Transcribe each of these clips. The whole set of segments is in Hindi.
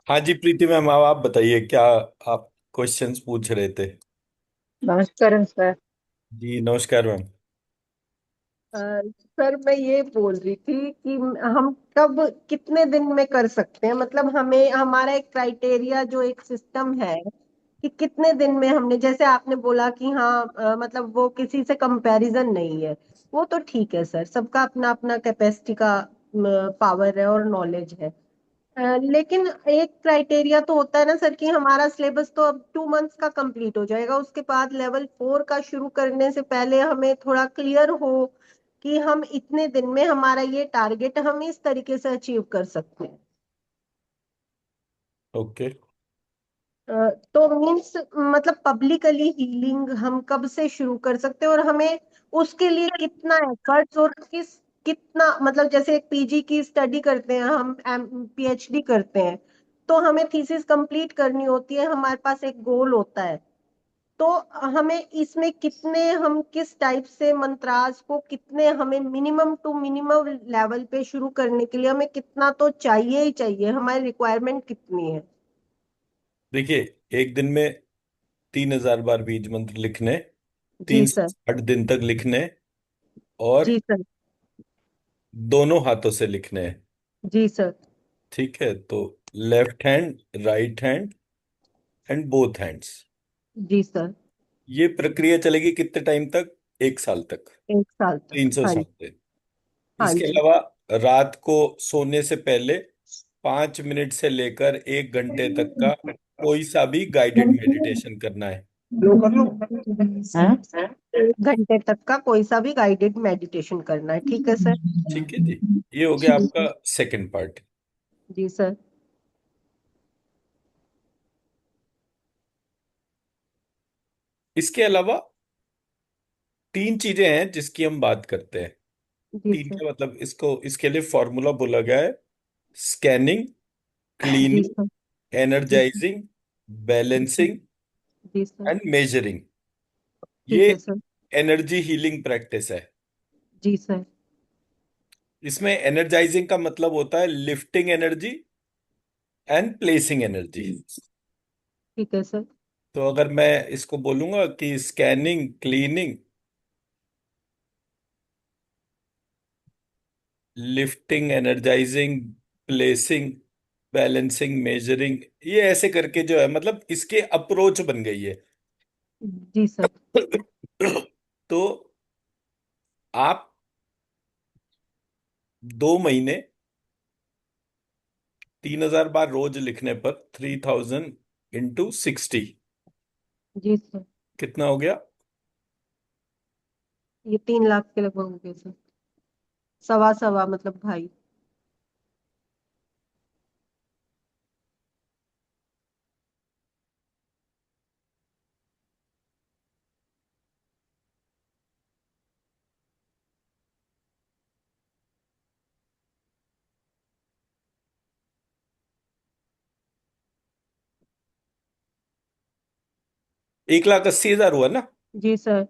हाँ जी प्रीति मैम, अब आप बताइए क्या आप क्वेश्चंस पूछ रहे थे। नमस्कार सर। जी नमस्कार मैम। अ, सर मैं ये बोल रही थी कि हम कब कितने दिन में कर सकते हैं, मतलब हमें हमारा एक क्राइटेरिया जो एक सिस्टम है कि कितने दिन में हमने, जैसे आपने बोला कि हाँ मतलब वो किसी से कंपैरिजन नहीं है। वो तो ठीक है सर, सबका अपना अपना कैपेसिटी का पावर है और नॉलेज है। लेकिन एक क्राइटेरिया तो होता है ना सर कि हमारा सिलेबस तो अब 2 मंथ्स का कंप्लीट हो जाएगा, उसके बाद लेवल 4 का शुरू करने से पहले हमें थोड़ा क्लियर हो कि हम इतने दिन में हमारा ये टारगेट हम इस तरीके से अचीव कर सकते हैं। ओके। तो मीन्स मतलब पब्लिकली हीलिंग हम कब से शुरू कर सकते हैं, और हमें उसके लिए कितना एफर्ट्स और कितना, मतलब जैसे एक पीजी की स्टडी करते हैं हम, पीएचडी करते हैं, तो हमें थीसिस कंप्लीट करनी होती है, हमारे पास एक गोल होता है। तो हमें इसमें कितने, हम किस टाइप से मंत्रास को कितने, हमें मिनिमम टू मिनिमम लेवल पे शुरू करने के लिए हमें कितना तो चाहिए ही चाहिए, हमारी रिक्वायरमेंट कितनी है। देखिए, एक दिन में 3,000 बार बीज मंत्र लिखने, जी तीन से सर। साठ दिन तक लिखने, और जी सर। दोनों हाथों से लिखने हैं। जी सर। ठीक है, तो left hand, right hand and both hands. जी सर। ये प्रक्रिया चलेगी कितने टाइम तक? 1 साल तक। 1 साल तक, तीन सौ हाँ साठ जी। दिन हाँ इसके जी। अलावा रात को सोने से पहले 5 मिनट से लेकर 1 घंटे तक का कोई सा भी गाइडेड मेडिटेशन करना है। लो कर लो। हाँ? 1 घंटे तक का कोई सा भी गाइडेड मेडिटेशन करना है, ठीक है सर। ठीक है जी। ये हो गया ठीक है। आपका सेकंड पार्ट। जी सर। इसके अलावा 3 चीजें हैं जिसकी हम बात करते हैं। जी तीन सर। का मतलब, इसको इसके लिए फॉर्मूला बोला गया है: स्कैनिंग, जी क्लीनिंग, सर। जी सर। एनर्जाइजिंग, बैलेंसिंग जी सर। And measuring. ये ठीक है सर। एनर्जी हीलिंग प्रैक्टिस है। जी सर। इसमें एनर्जाइजिंग का मतलब होता है lifting energy and placing energy. ठीक है सर। तो अगर मैं इसको बोलूंगा कि scanning, cleaning, lifting, energising, placing, balancing, measuring, ये ऐसे करके जो है, मतलब इसके अप्रोच बन गई है। जी सर। तो आप 2 महीने 3,000 बार रोज लिखने पर 3,000 × 60 जी सर। कितना हो गया? ये 3 लाख के लगभग हो गए सर। सवा सवा मतलब भाई। 1,80,000 हुआ ना? जी सर।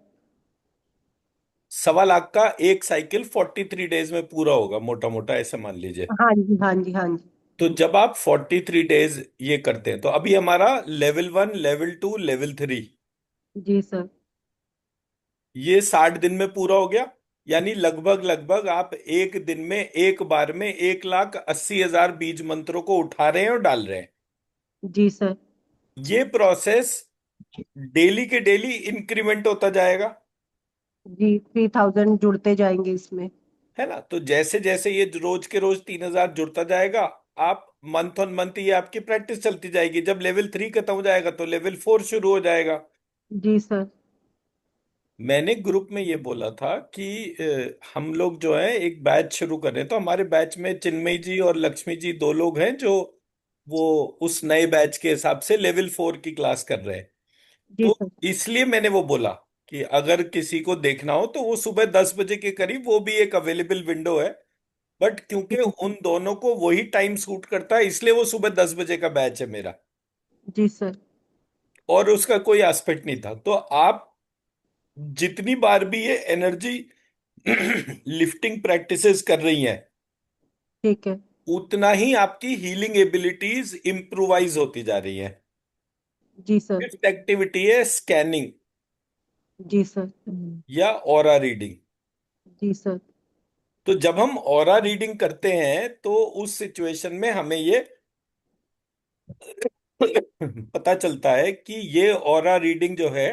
1,25,00,000 का एक साइकिल 43 डेज में पूरा होगा, मोटा मोटा ऐसे मान लीजिए। हाँ जी, हाँ जी, हाँ जी। तो जब आप 43 डेज ये करते हैं, तो अभी हमारा लेवल 1, लेवल 2, लेवल 3, जी सर। ये 60 दिन में पूरा हो गया। यानी लगभग लगभग आप एक दिन में एक बार में 1,80,000 बीज मंत्रों को उठा रहे हैं और डाल रहे हैं। जी सर। ये प्रोसेस डेली के डेली इंक्रीमेंट होता जाएगा। जी, 3,000 जुड़ते जाएंगे इसमें। है ना? तो जैसे जैसे ये रोज के रोज 3,000 जुड़ता जाएगा, आप मंथ ऑन मंथ ये आपकी प्रैक्टिस चलती जाएगी। जब लेवल 3 खत्म हो जाएगा तो लेवल 4 शुरू हो जाएगा। जी सर। मैंने ग्रुप में ये बोला था कि हम लोग जो है एक बैच शुरू कर रहे हैं। तो हमारे बैच में चिन्मयी जी और लक्ष्मी जी, 2 लोग हैं जो वो उस नए बैच के हिसाब से लेवल 4 की क्लास कर रहे हैं। जी तो सर। इसलिए मैंने वो बोला कि अगर किसी को देखना हो तो वो सुबह 10 बजे के करीब, वो भी एक अवेलेबल विंडो है। बट क्योंकि जी सर। उन दोनों को वही टाइम सूट करता है, इसलिए वो सुबह 10 बजे का बैच है मेरा। जी सर। और उसका कोई एस्पेक्ट नहीं था। तो आप जितनी बार भी ये एनर्जी लिफ्टिंग प्रैक्टिसेस कर रही हैं, ठीक है। उतना ही आपकी हीलिंग एबिलिटीज इंप्रूवाइज होती जा रही है। जी सर। फिफ्थ एक्टिविटी है स्कैनिंग जी सर। या ऑरा रीडिंग। जी सर। तो जब हम ऑरा रीडिंग करते हैं तो उस सिचुएशन में हमें ये पता चलता है कि ये ऑरा रीडिंग जो है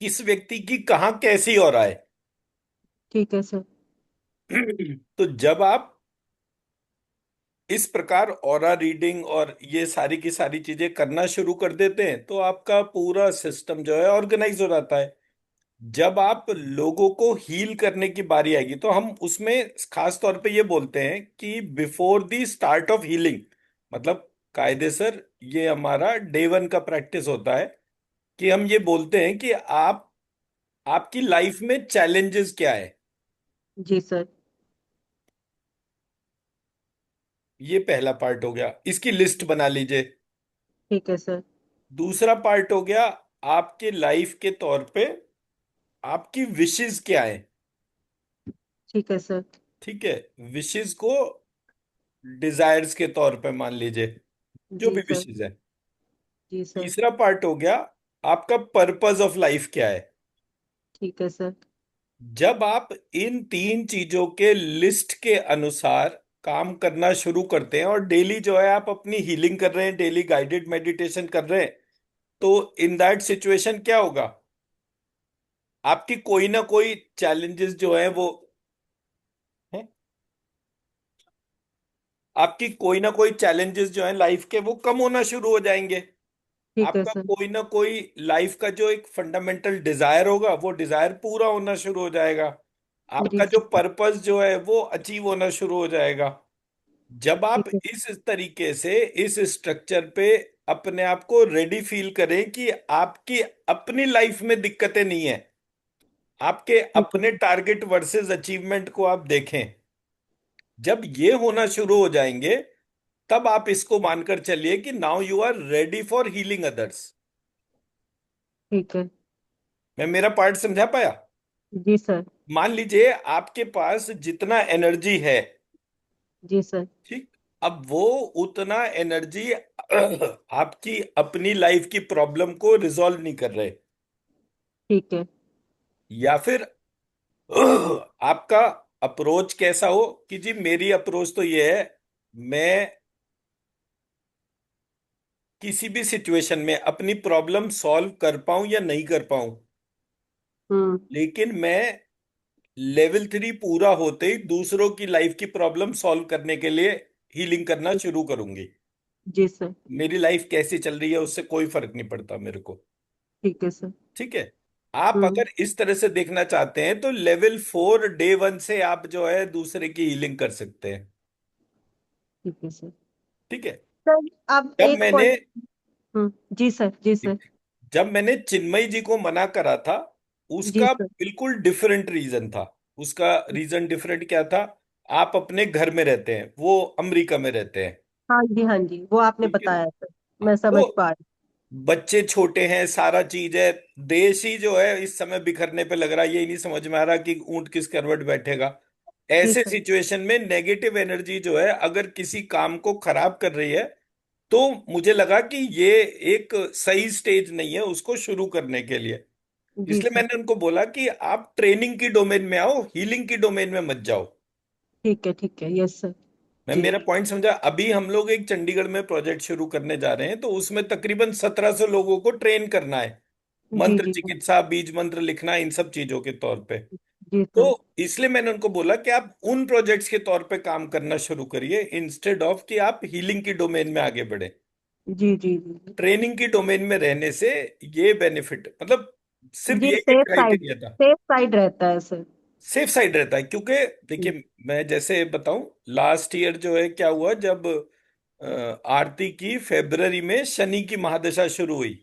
किस व्यक्ति की कहाँ कैसी ऑरा है। ठीक है सर। तो जब आप इस प्रकार ऑरा रीडिंग और ये सारी की सारी चीजें करना शुरू कर देते हैं तो आपका पूरा सिस्टम जो है ऑर्गेनाइज हो जाता है। जब आप लोगों को हील करने की बारी आएगी तो हम उसमें खास तौर पे ये बोलते हैं कि before the start of healing, मतलब कायदेसर ये हमारा डे वन का प्रैक्टिस होता है कि हम ये बोलते हैं कि आप आपकी लाइफ में चैलेंजेस क्या है। जी सर। ये पहला पार्ट हो गया, इसकी लिस्ट बना लीजिए। ठीक है सर। दूसरा पार्ट हो गया आपके लाइफ के तौर पे आपकी विशेस क्या है। ठीक है सर। ठीक है, विशेस को डिजायर्स के तौर पे मान लीजिए, जो जी भी सर। विशेस है। जी सर। तीसरा पार्ट हो गया आपका पर्पस ऑफ लाइफ क्या है। ठीक है सर। जब आप इन तीन चीजों के लिस्ट के अनुसार काम करना शुरू करते हैं और डेली जो है आप अपनी हीलिंग कर रहे हैं, डेली गाइडेड मेडिटेशन कर रहे हैं, तो इन दैट सिचुएशन क्या होगा, आपकी कोई ना कोई चैलेंजेस जो है वो है, आपकी कोई ना कोई चैलेंजेस जो है लाइफ के वो कम होना शुरू हो जाएंगे। ठीक है आपका सर। कोई ना कोई लाइफ का जो एक फंडामेंटल डिजायर होगा वो डिजायर पूरा होना शुरू हो जाएगा। जी आपका जो सर। पर्पस जो है वो अचीव होना शुरू हो जाएगा। जब आप ठीक है। इस तरीके से इस स्ट्रक्चर पे अपने आप को रेडी फील करें कि आपकी अपनी लाइफ में दिक्कतें नहीं है, आपके ठीक है अपने सर। टारगेट वर्सेस अचीवमेंट को आप देखें, जब ये होना शुरू हो जाएंगे तब आप इसको मानकर चलिए कि now you are ready for healing others. ठीक है। मैं मेरा पार्ट समझा पाया? जी सर। मान लीजिए आपके पास जितना एनर्जी है, जी सर। ठीक, अब वो उतना एनर्जी आपकी अपनी लाइफ की प्रॉब्लम को रिजॉल्व नहीं कर रहे, ठीक है। या फिर आपका अप्रोच कैसा हो कि जी मेरी अप्रोच तो ये है, मैं किसी भी सिचुएशन में अपनी प्रॉब्लम सॉल्व कर पाऊं या नहीं कर पाऊं, हम्म। लेकिन मैं लेवल 3 पूरा होते ही दूसरों की लाइफ की प्रॉब्लम सॉल्व करने के लिए हीलिंग करना शुरू करूंगी। जी सर। मेरी लाइफ कैसी चल रही है उससे कोई फर्क नहीं पड़ता मेरे को। ठीक है सर। ठीक है, आप हम्म। अगर इस तरह से देखना चाहते हैं तो लेवल 4 डे वन से आप जो है दूसरे की हीलिंग कर सकते हैं। ठीक है सर। ठीक है। सर अब जब एक मैंने पॉइंट। जी सर। जी सर। जब मैंने चिन्मयी जी को मना करा था, जी उसका सर। बिल्कुल डिफरेंट रीजन था। उसका रीजन डिफरेंट क्या था, आप अपने घर में रहते हैं, वो अमेरिका में रहते हैं। हाँ जी, हाँ जी, वो आपने ठीक है ना? बताया सर। हाँ, मैं समझ तो पा रही बच्चे छोटे हैं, सारा चीज है, देश ही जो है इस समय बिखरने पे लग रहा है, ये नहीं समझ में आ रहा कि ऊंट किस करवट बैठेगा। हूँ। जी ऐसे सर। सिचुएशन में नेगेटिव एनर्जी जो है अगर किसी काम को खराब कर रही है तो मुझे लगा कि ये एक सही स्टेज नहीं है उसको शुरू करने के लिए। जी इसलिए सर। मैंने उनको बोला कि आप ट्रेनिंग की डोमेन में आओ, हीलिंग की डोमेन में मत जाओ। ठीक है। ठीक है। Yes sir. मैं जी। मेरा पॉइंट समझा? अभी हम लोग एक चंडीगढ़ में प्रोजेक्ट शुरू करने जा रहे हैं तो उसमें तकरीबन 1700 लोगों को ट्रेन करना है, जी मंत्र जी जी। चिकित्सा, बीज मंत्र लिखना, इन सब चीजों के तौर पे। जी तो सर। इसलिए मैंने उनको बोला कि आप उन प्रोजेक्ट्स के तौर पे काम करना शुरू करिए इंस्टेड ऑफ कि आप हीलिंग की डोमेन में आगे बढ़े। जी जी जी। ट्रेनिंग की डोमेन में रहने से ये बेनिफिट, मतलब सिर्फ जी यही एक सेफ साइड। क्राइटेरिया था, सेफ साइड रहता है सर। सेफ साइड रहता है। क्योंकि जी। देखिए मैं जैसे बताऊं, लास्ट ईयर जो है क्या हुआ, जब आरती की फरवरी में शनि की महादशा शुरू हुई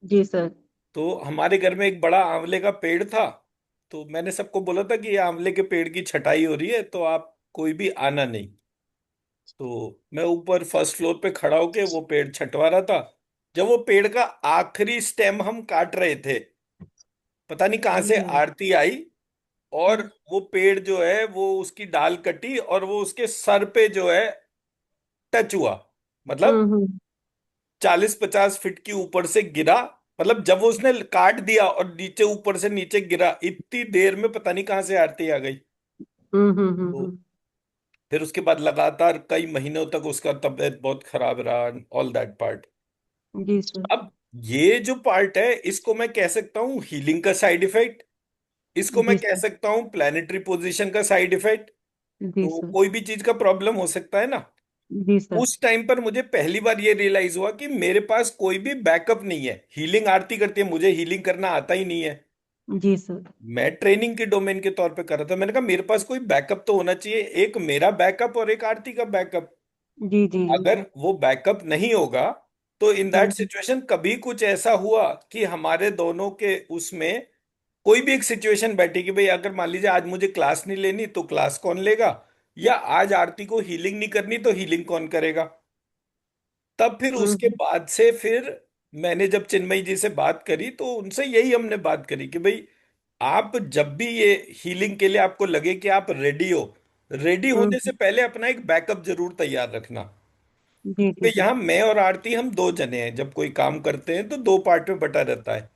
जी सर। तो हमारे घर में एक बड़ा आंवले का पेड़ था। तो मैंने सबको बोला था कि ये आंवले के पेड़ की छटाई हो रही है तो आप कोई भी आना नहीं। तो मैं ऊपर फर्स्ट फ्लोर पे खड़ा होके वो पेड़ छटवा रहा था। जब वो पेड़ का आखिरी स्टेम हम काट रहे थे, पता नहीं कहाँ से हम्म। आरती आई और वो पेड़ जो है वो उसकी डाल कटी और वो उसके सर पे जो है टच हुआ, मतलब हम्म 40-50 फीट की ऊपर से गिरा। मतलब जब वो उसने काट दिया और नीचे ऊपर से नीचे गिरा, इतनी देर में पता नहीं कहां से आरती आ गई। तो हम्म। फिर उसके बाद लगातार कई महीनों तक उसका तबीयत बहुत खराब रहा, ऑल दैट पार्ट। जी सर। अब ये जो पार्ट है इसको मैं कह सकता हूँ हीलिंग का साइड इफेक्ट, इसको मैं जी कह सर। सकता हूँ प्लानिटरी पोजीशन का साइड इफेक्ट। जी तो सर। कोई भी चीज का प्रॉब्लम हो सकता है ना। जी सर। उस टाइम पर मुझे पहली बार ये रियलाइज हुआ कि मेरे पास कोई भी बैकअप नहीं है। हीलिंग आरती करती है, मुझे हीलिंग करना आता ही नहीं है। जी सर। मैं ट्रेनिंग के डोमेन के तौर पे कर रहा था। मैंने कहा मेरे पास कोई बैकअप तो होना चाहिए, एक मेरा बैकअप और एक आरती का बैकअप। जी जी जी अगर जी। वो बैकअप नहीं होगा तो इन दैट हम्म सिचुएशन कभी कुछ ऐसा हुआ कि हमारे दोनों के उसमें कोई भी एक सिचुएशन बैठी कि भाई अगर मान लीजिए आज मुझे क्लास नहीं लेनी तो क्लास कौन लेगा, या आज आरती को हीलिंग नहीं करनी तो हीलिंग कौन करेगा। तब फिर उसके हम्म। बाद से फिर मैंने जब चिन्मयी जी से बात करी तो उनसे यही हमने बात करी कि भाई आप जब भी ये हीलिंग के लिए आपको लगे कि आप रेडी हो, रेडी होने से हम्म। पहले अपना एक बैकअप जरूर तैयार रखना। जी जी कि जी। यहाँ मैं और आरती हम दो जने हैं, जब कोई काम करते हैं तो दो पार्ट में बटा रहता है।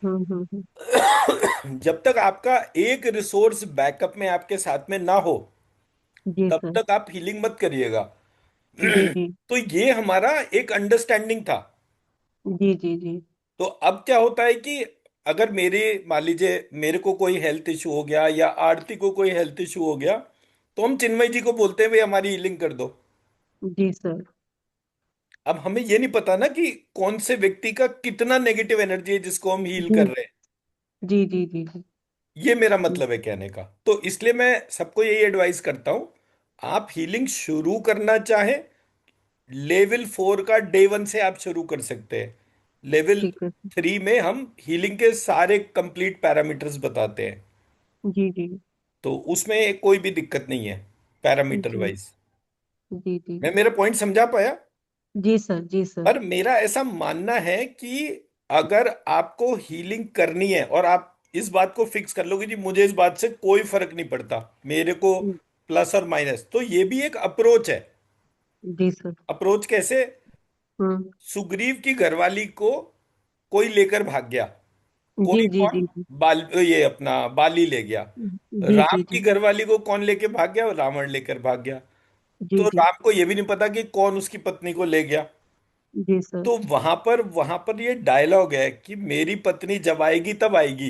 हम्म। जब तक आपका एक रिसोर्स बैकअप में आपके साथ में ना हो जी तब सर। तक आप हीलिंग मत करिएगा। जी जी तो ये हमारा एक अंडरस्टैंडिंग था। जी जी जी। तो अब क्या होता है कि अगर मेरे मान लीजिए मेरे को कोई हेल्थ इशू हो गया या आरती को कोई हेल्थ इशू हो गया, तो हम चिन्मय जी को बोलते हैं भाई हमारी हीलिंग कर दो। जी सर। अब हमें ये नहीं पता ना कि कौन से व्यक्ति का कितना नेगेटिव एनर्जी है जिसको हम हील जी कर रहे हैं। जी जी जी जी। ये मेरा मतलब है कहने का। तो इसलिए मैं सबको यही एडवाइस करता हूं, आप हीलिंग शुरू करना चाहें लेवल 4 का डे 1 से आप शुरू कर सकते हैं। ठीक है। लेवल 3 में हम हीलिंग के सारे कंप्लीट पैरामीटर्स बताते हैं। जी जी तो उसमें कोई भी दिक्कत नहीं है पैरामीटर जी वाइज। जी जी मैं मेरा पॉइंट समझा पाया। जी सर। जी सर। पर मेरा ऐसा मानना है कि अगर आपको हीलिंग करनी है और आप इस बात को फिक्स कर लोगे कि मुझे इस बात से कोई फर्क नहीं पड़ता, मेरे को प्लस और माइनस, तो ये भी एक अप्रोच है। जी सर। अप्रोच कैसे? हम्म। सुग्रीव की घरवाली को कोई लेकर भाग गया। जी कोई जी कौन? जी जी ये अपना बाली ले गया। जी राम जी की जी घरवाली को कौन लेके भाग गया? रावण लेकर भाग गया। जी तो जी राम को यह भी नहीं पता कि कौन उसकी पत्नी को ले गया। जी सर। तो वहां पर ये डायलॉग है कि मेरी पत्नी जब आएगी तब आएगी,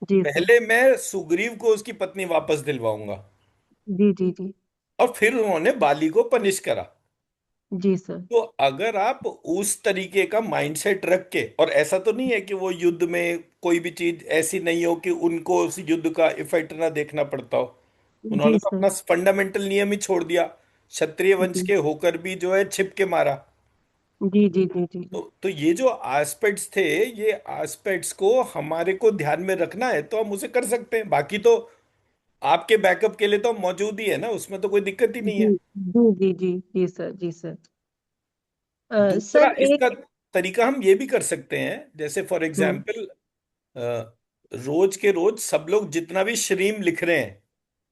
जी सर। पहले मैं सुग्रीव को उसकी पत्नी वापस दिलवाऊंगा। जी जी जी और फिर उन्होंने बाली को पनिश करा। जी सर। तो अगर आप उस तरीके का माइंडसेट रख के, और ऐसा तो नहीं है कि वो युद्ध में कोई भी चीज ऐसी नहीं हो कि उनको उस युद्ध का इफेक्ट ना देखना पड़ता हो। उन्होंने जी तो सर। अपना फंडामेंटल नियम ही छोड़ दिया, क्षत्रिय वंश जी के होकर भी जो है छिप के मारा। जी जी जी जी जी। तो ये जो एस्पेक्ट्स थे, ये एस्पेक्ट्स को हमारे को ध्यान में रखना है तो हम उसे कर सकते हैं। बाकी तो आपके बैकअप के लिए तो हम मौजूद ही है ना, उसमें तो कोई दिक्कत ही नहीं जी है। जी जी जी जी सर। जी सर। दूसरा सर इसका एक। तरीका हम ये भी कर सकते हैं, जैसे फॉर हम्म। एग्जाम्पल रोज के रोज सब लोग जितना भी श्रीम लिख रहे हैं,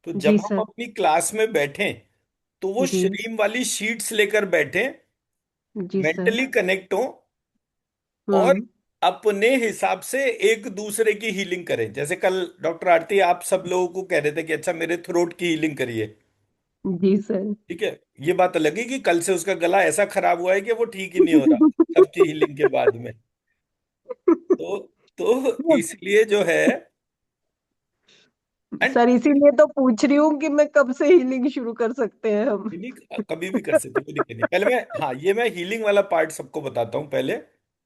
तो जी जब हम सर। अपनी क्लास में बैठें तो वो जी श्रीम वाली शीट्स लेकर बैठें, जी सर। मेंटली कनेक्ट हो और हम्म। अपने हिसाब से एक दूसरे की हीलिंग करें। जैसे कल डॉक्टर आरती आप सब लोगों को कह रहे थे कि अच्छा मेरे थ्रोट की हीलिंग करिए। जी सर। ठीक है, ये बात अलग है कि कल से उसका गला ऐसा खराब हुआ है कि वो ठीक ही नहीं हो रहा सबकी हीलिंग के बाद में। तो इसलिए जो है, एंड सर इसीलिए तो पूछ रही हूँ कि मैं कब से हीलिंग शुरू कर सकते हैं हम। हीलिंग कभी भी कर सकते, कोई दिक्कत नहीं। पहले मैं, हाँ, ये मैं हीलिंग वाला पार्ट सबको बताता हूँ पहले।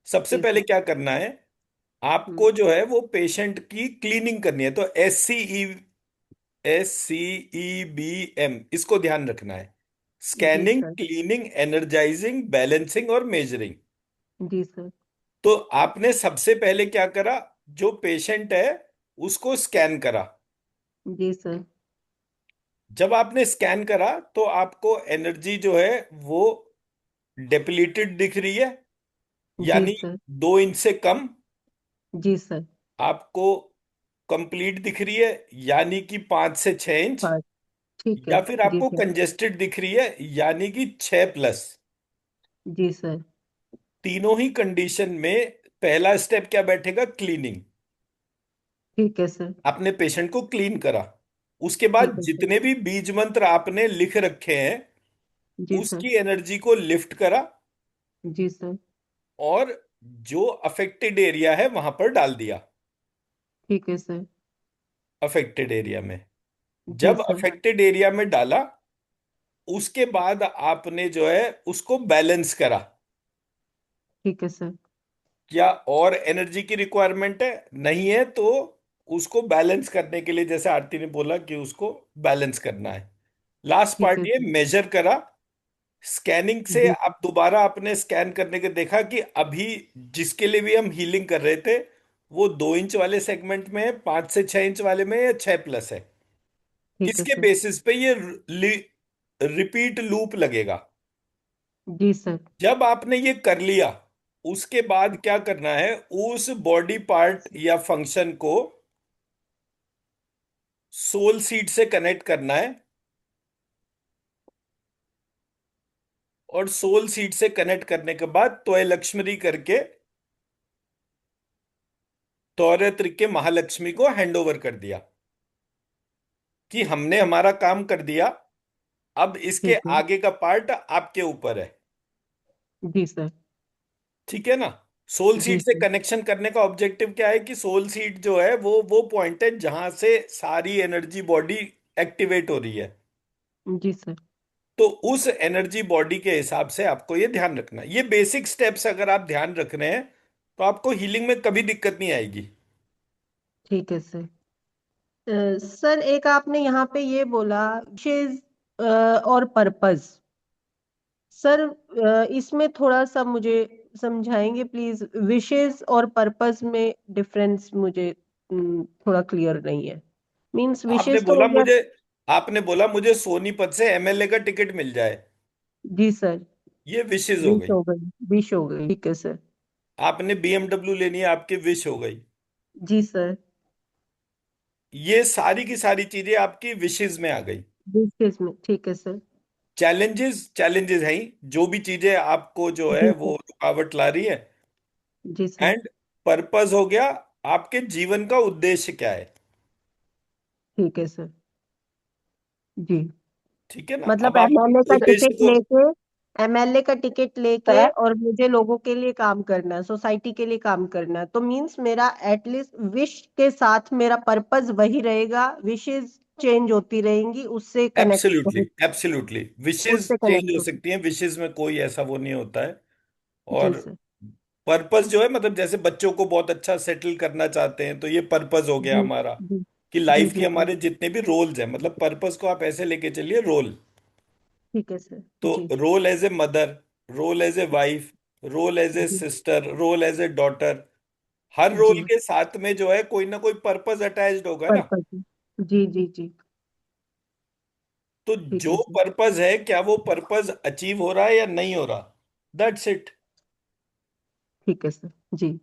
सबसे जी पहले सर। क्या करना है, हम्म। आपको जो है वो पेशेंट की क्लीनिंग करनी है। तो SCEBM इसको ध्यान रखना है। जी scanning, sir. Cleaning, energising, balancing और मेजरिंग। जी सर। तो आपने सबसे पहले क्या करा, जो पेशेंट है उसको स्कैन करा। जी सर। जब आपने स्कैन करा तो आपको एनर्जी जो है वो डेप्लीटेड दिख रही है, जी यानी सर। 2 इंच से कम। जी सर। आपको कंप्लीट दिख रही है यानी कि 5 से 6 इंच, हाँ, ठीक है। या फिर जी आपको सर। कंजेस्टेड दिख रही है यानी कि 6+। जी सर। तीनों ही कंडीशन में पहला स्टेप क्या बैठेगा? क्लीनिंग। ठीक है सर। आपने पेशेंट को क्लीन करा, उसके बाद ठीक है सर। जितने भी बीज मंत्र आपने लिख रखे हैं जी सर। उसकी एनर्जी को लिफ्ट करा, जी सर। और जो अफेक्टेड एरिया है वहां पर डाल दिया। ठीक है सर। अफेक्टेड एरिया में, जी जब सर। अफेक्टेड एरिया में डाला, उसके बाद आपने जो है उसको बैलेंस करा। ठीक है सर। क्या और एनर्जी की रिक्वायरमेंट है? नहीं है तो उसको बैलेंस करने के लिए, जैसे आरती ने बोला कि उसको बैलेंस करना है। लास्ट ठीक है पार्ट ये सर। मेजर करा। स्कैनिंग से जी आप दोबारा आपने स्कैन करने के देखा कि अभी जिसके लिए भी हम हीलिंग कर रहे थे वो 2 इंच वाले सेगमेंट में है, 5 से 6 इंच वाले में, या 6+ है। ठीक है किसके सर। बेसिस पे ये रिपीट लूप लगेगा? जी सर। जब आपने ये कर लिया, उसके बाद क्या करना है? उस बॉडी पार्ट या फंक्शन को सोल सीड से कनेक्ट करना है, और सोल सीड से कनेक्ट करने के बाद त्वय लक्ष्मी करके तौरत्र के महालक्ष्मी को हैंड ओवर कर दिया कि हमने हमारा काम कर दिया, अब इसके ठीक है। आगे का पार्ट आपके ऊपर है। जी सर। ठीक है ना? सोल जी सीड से सर। कनेक्शन करने का ऑब्जेक्टिव क्या है कि सोल सीड जो है वो पॉइंट है जहां से सारी एनर्जी बॉडी एक्टिवेट हो रही है। जी सर। तो उस एनर्जी बॉडी के हिसाब से आपको ये ध्यान रखना है। ये बेसिक स्टेप्स अगर आप ध्यान रख रहे हैं तो आपको हीलिंग में कभी दिक्कत नहीं आएगी। ठीक है सर। सर एक आपने यहाँ पे ये बोला विशेष और पर्पस। सर इसमें थोड़ा सा मुझे समझाएंगे प्लीज। विशेष और पर्पस में डिफरेंस मुझे थोड़ा क्लियर नहीं है। मींस आपने विशेष तो बोला हो गया। मुझे आपने बोला मुझे सोनीपत से एमएलए का टिकट मिल जाए, जी सर। ये विशेष हो विश गई। हो गई। विश हो गई, ठीक है सर। आपने बीएमडब्ल्यू लेनी है, आपकी विश हो गई। जी सर। ये सारी की सारी चीजें आपकी विशेष में आ गई। विशेष में, ठीक है सर। चैलेंजेस चैलेंजेस हैं ही, जो भी चीजें आपको जो है जी वो सर। रुकावट ला रही है। जी सर। एंड पर्पस हो गया, आपके जीवन का उद्देश्य क्या है। ठीक है सर। जी। ठीक है ना? मतलब अब आप एमएलए इस का उद्देश्य टिकट को, लेके, एमएलए का टिकट लेके सर और मुझे लोगों के लिए काम करना है, सोसाइटी के लिए काम करना है, तो मींस मेरा एटलीस्ट विश के साथ मेरा पर्पस वही रहेगा। विशेष चेंज होती रहेंगी, उससे एब्सोल्युटली कनेक्ट, एब्सोल्युटली विशेष उससे चेंज कनेक्ट हो होगी। सकती हैं, विशेष में कोई ऐसा वो नहीं होता है। जी और सर। पर्पस जो है, मतलब जैसे बच्चों को बहुत अच्छा सेटल करना चाहते हैं तो ये पर्पस हो गया जी हमारा, जी। कि जी लाइफ जी के जी। हमारे जितने भी रोल्स हैं, मतलब पर्पस को आप ऐसे लेके चलिए, रोल। ठीक है सर। तो जी। Role as a mother, role as a wife, role as a जी। Sister, role as a daughter, हर जी। रोल के साथ में जो है कोई ना कोई पर्पस अटैच्ड होगा ना। पर्पस। जी जी जी। तो ठीक जो है सर। पर्पस है, क्या वो पर्पस अचीव हो रहा है या नहीं हो रहा? That's it. ठीक है सर। जी।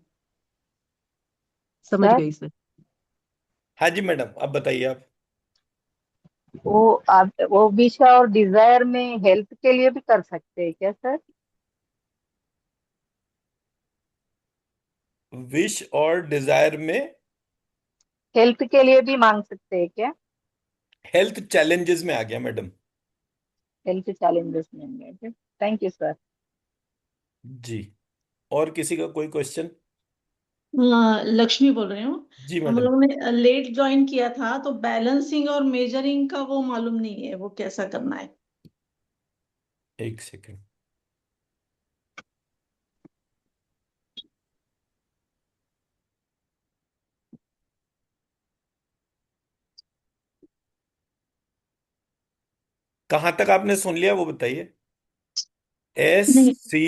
समझ सर गई सर। हाँ जी मैडम, अब बताइए आप। वो आप वो विश और डिजायर में हेल्थ के लिए भी कर सकते हैं क्या सर? विश और डिजायर में? हेल्थ के लिए भी मांग सकते हैं क्या? हेल्थ चैलेंजेस में आ गया मैडम। हेल्थ चैलेंजेस में। Thank you sir. जी। और किसी का कोई क्वेश्चन? हाँ, लक्ष्मी बोल रही हूँ। जी हम मैडम। लोगों ने लेट ज्वाइन किया था, तो बैलेंसिंग और मेजरिंग का वो मालूम नहीं है, वो कैसा करना है। एक सेकंड। कहाँ तक आपने सुन लिया वो बताइए। एस नहीं। C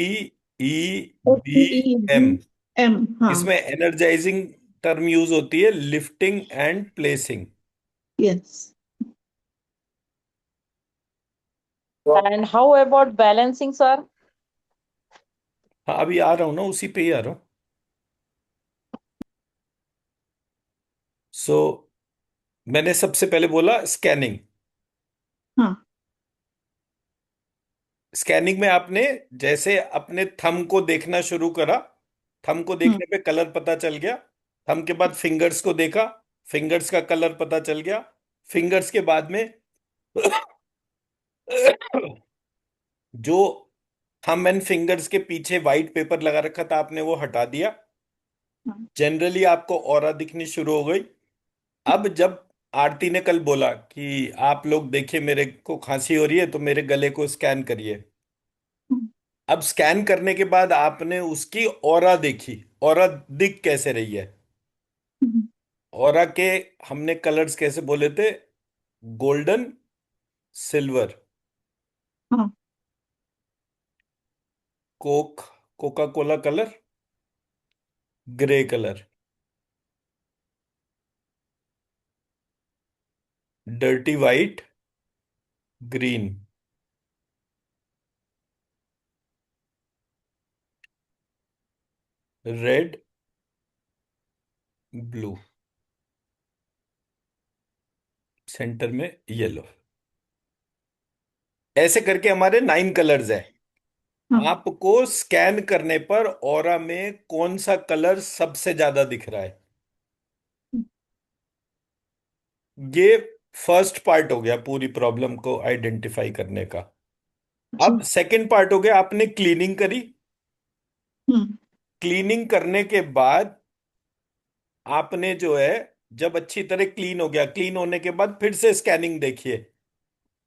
E B SCEB M. M, हाँ। इसमें एनर्जाइजिंग टर्म यूज होती है, lifting and placing. Yes. And how about balancing, sir? हाँ, अभी आ रहा हूँ ना, उसी पे ही आ रहा हूँ। सो मैंने सबसे पहले बोला स्कैनिंग। हाँ। स्कैनिंग में आपने जैसे अपने थंब को देखना शुरू करा, थंब को हम्म। देखने पे कलर पता चल गया। थंब के बाद फिंगर्स को देखा, फिंगर्स का कलर पता चल गया। फिंगर्स के बाद में जो थंब एंड फिंगर्स के पीछे वाइट पेपर लगा रखा था आपने वो हटा दिया। हाँ। जनरली आपको ऑरा दिखनी शुरू हो गई। अब जब आरती ने कल बोला कि आप लोग देखिए मेरे को खांसी हो रही है तो मेरे गले को स्कैन करिए, हम्म। अब स्कैन करने के बाद आपने उसकी ऑरा देखी। ऑरा दिख कैसे रही है? हम्म। ऑरा के हमने कलर्स कैसे बोले थे? गोल्डन, सिल्वर, हाँ। Coca Cola colour, grey colour, dirty white, green, red, blue, centre में येलो। ऐसे करके हमारे 9 कलर्स है। हाँ। आपको स्कैन करने पर ऑरा में कौन सा कलर सबसे ज्यादा दिख रहा है? ये फर्स्ट पार्ट हो गया पूरी प्रॉब्लम को आइडेंटिफाई करने का। जी। अब सेकंड पार्ट हो गया, आपने क्लीनिंग करी। हम्म। क्लीनिंग करने के बाद आपने जो है, जब अच्छी तरह क्लीन हो गया, क्लीन होने के बाद फिर से स्कैनिंग देखिए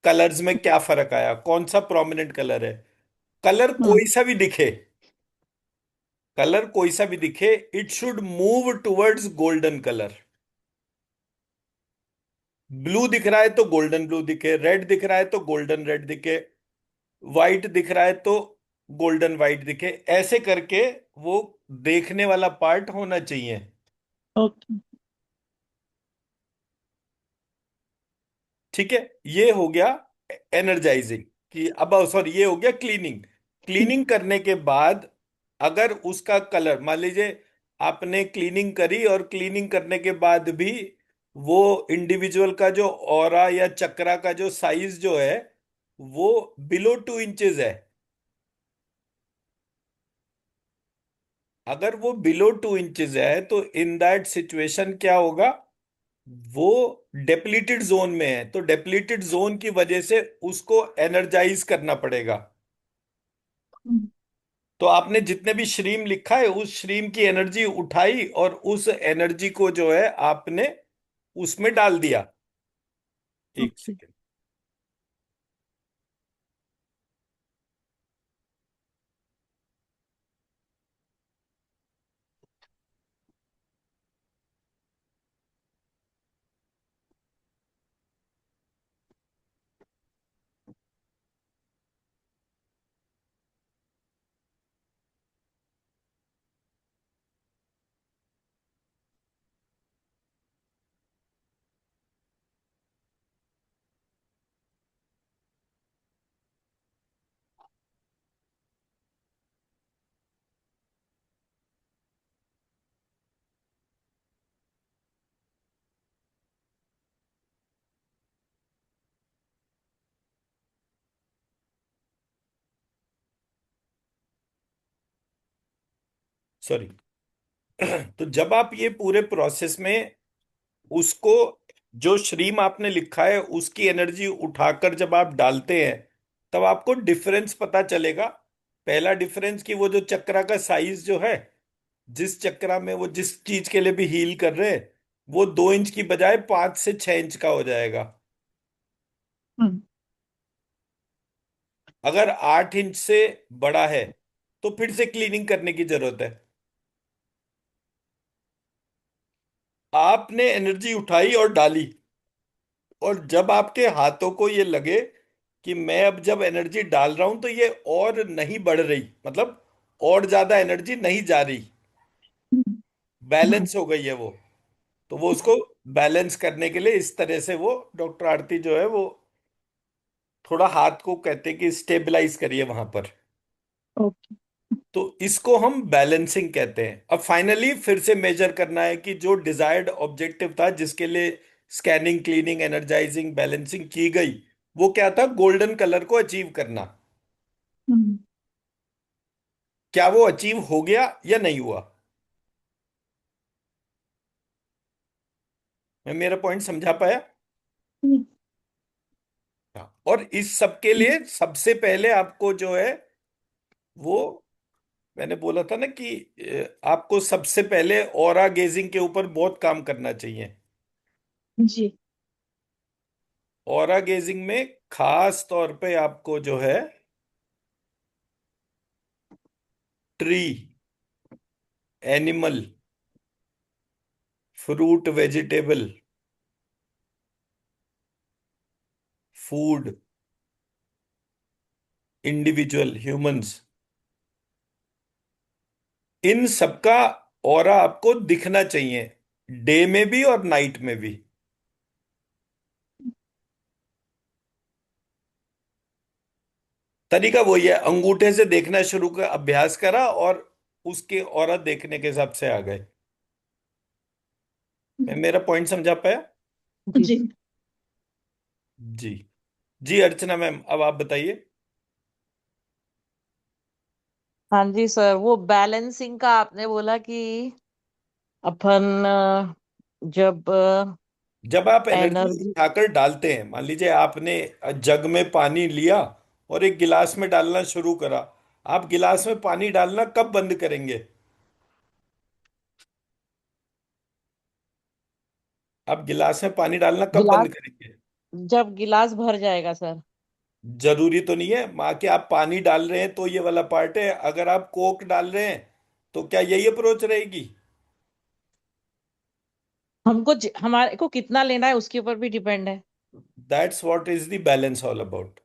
कलर्स में क्या फर्क आया, कौन सा प्रोमिनेंट कलर है। कलर हम्म। कोई सा भी दिखे, कलर कोई सा भी दिखे, it should move towards golden colour. Blue दिख रहा है तो गोल्डन ब्लू दिखे, रेड दिख रहा है तो गोल्डन रेड दिखे, व्हाइट दिख रहा है तो गोल्डन व्हाइट दिखे। ऐसे करके वो देखने वाला पार्ट होना चाहिए। ओके। ठीक है, ये हो गया एनर्जाइजिंग। कि अब सॉरी, ये हो गया क्लीनिंग। क्लीनिंग करने के बाद अगर उसका कलर, मान लीजिए आपने क्लीनिंग करी और क्लीनिंग करने के बाद भी वो इंडिविजुअल का जो ऑरा या चक्रा का जो साइज जो है वो बिलो 2 इंचेस है, अगर वो बिलो 2 इंचेस है तो इन दैट सिचुएशन क्या होगा? वो डेप्लीटेड जोन में है, तो डेप्लीटेड जोन की वजह से उसको एनर्जाइज करना पड़ेगा। हम्म। तो आपने जितने भी श्रीम लिखा है उस श्रीम की एनर्जी उठाई और उस एनर्जी को जो है आपने उसमें डाल दिया। एक ओके। सेकेंड। सॉरी। तो जब आप ये पूरे प्रोसेस में उसको, जो श्रीम आपने लिखा है उसकी एनर्जी उठाकर जब आप डालते हैं तब आपको डिफरेंस पता चलेगा। पहला डिफरेंस कि वो जो चक्रा का साइज जो है, जिस चक्रा में वो जिस चीज के लिए भी हील कर रहे हैं वो 2 इंच की बजाय 5 से 6 इंच का हो जाएगा। हम्म। अगर 8 इंच से बड़ा है तो फिर से क्लीनिंग करने की जरूरत है। आपने एनर्जी उठाई और डाली, और जब आपके हाथों को ये लगे कि मैं अब जब एनर्जी डाल रहा हूं तो ये और नहीं बढ़ रही, मतलब और ज्यादा एनर्जी नहीं जा रही, हम्म। बैलेंस हो गई है वो, तो वो उसको बैलेंस करने के लिए इस तरह से वो डॉक्टर आरती जो है वो थोड़ा हाथ को कहते हैं कि स्टेबलाइज करिए वहां पर। ओके। तो इसको हम बैलेंसिंग कहते हैं। अब फाइनली फिर से मेजर करना है कि जो डिजायर्ड ऑब्जेक्टिव था, जिसके लिए स्कैनिंग, क्लीनिंग, एनर्जाइजिंग, बैलेंसिंग की गई, वो क्या था? गोल्डन कलर को अचीव करना। हम्म। क्या वो अचीव हो गया या नहीं हुआ? मैं मेरा पॉइंट समझा पाया? हम्म। हाँ। और इस सब के लिए सबसे पहले आपको जो है वो, मैंने बोला था ना कि आपको सबसे पहले ऑरा गेजिंग के ऊपर बहुत काम करना चाहिए। जी। ऑरा गेजिंग में खास तौर पे आपको जो है tree, animal, fruit, vegetable, food, individual, humans, इन सबका ऑरा आपको दिखना चाहिए, डे में भी और नाइट में भी। तरीका वही है, अंगूठे से देखना शुरू कर अभ्यास करा और उसके ऑरा देखने के हिसाब से आ गए। मैं मेरा पॉइंट समझा पाया? जी जी। सर। जी। जी अर्चना मैम, अब आप बताइए। हाँ जी सर, वो बैलेंसिंग का आपने बोला कि अपन जब जब आप एनर्जी एनर्जी, उठाकर डालते हैं, मान लीजिए आपने जग में पानी लिया और एक गिलास में डालना शुरू करा, आप गिलास में पानी डालना कब बंद करेंगे? आप गिलास में पानी डालना कब गिलास, बंद करेंगे? जब गिलास भर जाएगा सर। जरूरी तो नहीं है माँ कि आप पानी डाल रहे हैं तो ये वाला पार्ट है। अगर आप कोक डाल रहे हैं तो क्या यही अप्रोच रहेगी? हमारे को कितना लेना है उसके ऊपर भी डिपेंड है। That's what is the balance all about.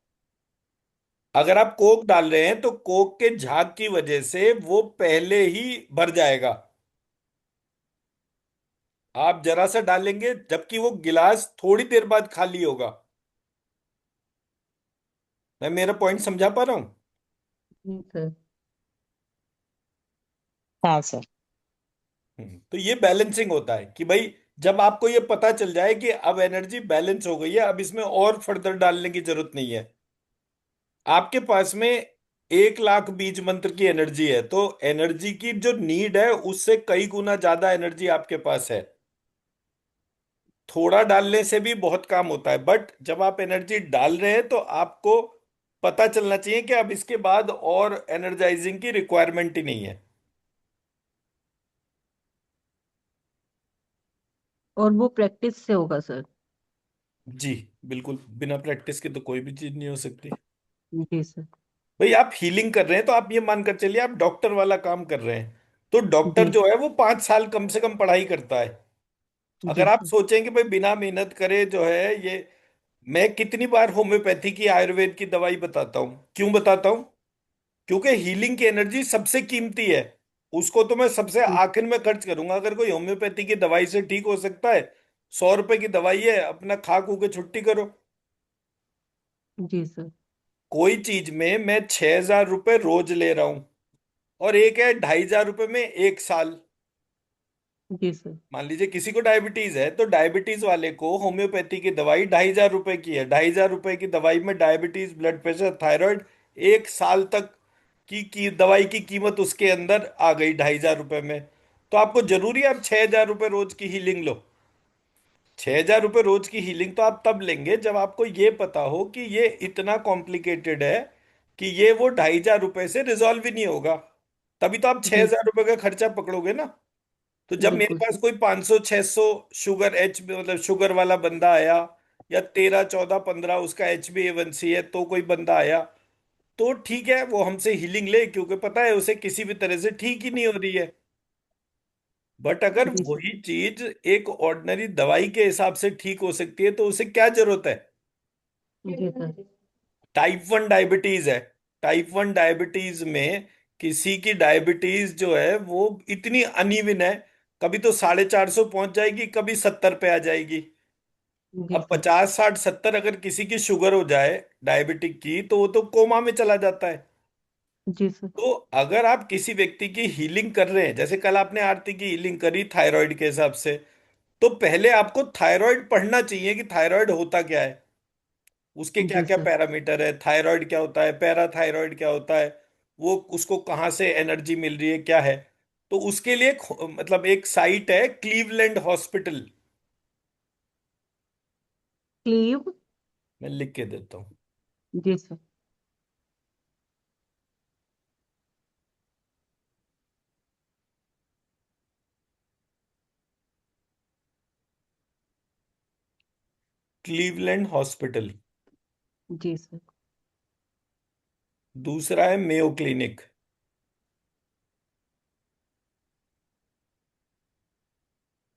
अगर आप कोक डाल रहे हैं तो कोक के झाग की वजह से वो पहले ही भर जाएगा। आप जरा सा डालेंगे जबकि वो गिलास थोड़ी देर बाद खाली होगा। मैं मेरा पॉइंट समझा पा रहा हूं? जी सर। हाँ सर। तो ये बैलेंसिंग होता है कि भाई जब आपको ये पता चल जाए कि अब एनर्जी बैलेंस हो गई है, अब इसमें और फर्दर डालने की जरूरत नहीं है। आपके पास में 1 लाख बीज मंत्र की एनर्जी है, तो एनर्जी की जो नीड है उससे कई गुना ज्यादा एनर्जी आपके पास है। थोड़ा डालने से भी बहुत काम होता है, बट जब आप एनर्जी डाल रहे हैं तो आपको पता चलना चाहिए कि अब इसके बाद और एनर्जाइजिंग की रिक्वायरमेंट ही नहीं है। और वो प्रैक्टिस से होगा सर। जी बिल्कुल, बिना प्रैक्टिस के तो कोई भी चीज नहीं हो सकती। जी सर। भाई आप हीलिंग कर रहे हैं तो आप ये मानकर चलिए आप डॉक्टर वाला काम कर रहे हैं, तो डॉक्टर जी जो है वो 5 साल कम से कम पढ़ाई करता है। जी अगर आप सर। सोचें कि भाई बिना मेहनत करे जो है ये, मैं कितनी बार होम्योपैथी की, आयुर्वेद की दवाई बताता हूँ। क्यों बताता हूँ? क्योंकि हीलिंग की एनर्जी सबसे कीमती है। उसको तो मैं सबसे जी आखिर में खर्च करूंगा। अगर कोई होम्योपैथी की दवाई से ठीक हो सकता है, 100 रुपए की दवाई है, अपना खा खू के छुट्टी करो। जी सर। कोई चीज में मैं 6,000 रुपये रोज ले रहा हूं और एक है 2,500 रुपये में 1 साल। जी सर। मान लीजिए किसी को डायबिटीज है तो डायबिटीज वाले को होम्योपैथी की दवाई 2,500 रुपये की है। 2,500 रुपये की दवाई में डायबिटीज, ब्लड प्रेशर, थायराइड, 1 साल तक की दवाई की कीमत उसके अंदर आ गई 2,500 रुपये में। तो आपको जरूरी है आप 6,000 रुपये रोज की हीलिंग लो? 6,000 रुपये रोज की हीलिंग तो आप तब लेंगे जब आपको ये पता हो कि ये इतना कॉम्प्लिकेटेड है कि ये वो 2,500 रुपये से रिजॉल्व ही नहीं होगा। तभी तो आप छह जी हजार रुपये का खर्चा पकड़ोगे ना। तो जब मेरे बिल्कुल पास सर। कोई 500 600 शुगर एच मतलब शुगर वाला बंदा आया, या 13 14 15 उसका HbA1c है, तो कोई बंदा आया, तो ठीक है वो हमसे हीलिंग ले, क्योंकि पता है उसे किसी भी तरह से ठीक ही नहीं हो रही है। बट अगर जी सर। वही चीज एक ऑर्डिनरी दवाई के हिसाब से ठीक हो सकती है तो उसे क्या जरूरत है? जी सर। टाइप 1 डायबिटीज है। टाइप 1 डायबिटीज में किसी की डायबिटीज जो है वो इतनी अनइवन है, कभी तो 450 पहुंच जाएगी, कभी 70 पे आ जाएगी। जी अब सर। 50 60 70 अगर किसी की शुगर हो जाए डायबिटिक की, तो वो तो कोमा में चला जाता है। जी सर। तो अगर आप किसी व्यक्ति की हीलिंग कर रहे हैं, जैसे कल आपने आरती की हीलिंग करी थायराइड के हिसाब से, तो पहले आपको थायराइड पढ़ना चाहिए कि थायराइड होता क्या है, उसके क्या जी क्या सर। पैरामीटर है, थायराइड क्या होता है, पैराथायराइड क्या होता है, वो उसको कहाँ से एनर्जी मिल रही है, क्या है। तो उसके लिए मतलब एक साइट है क्लीवलैंड हॉस्पिटल, क्लीव। मैं लिख के देता हूँ। जी सर। Cleveland hospital. जी सर। दूसरा है मेयो क्लिनिक।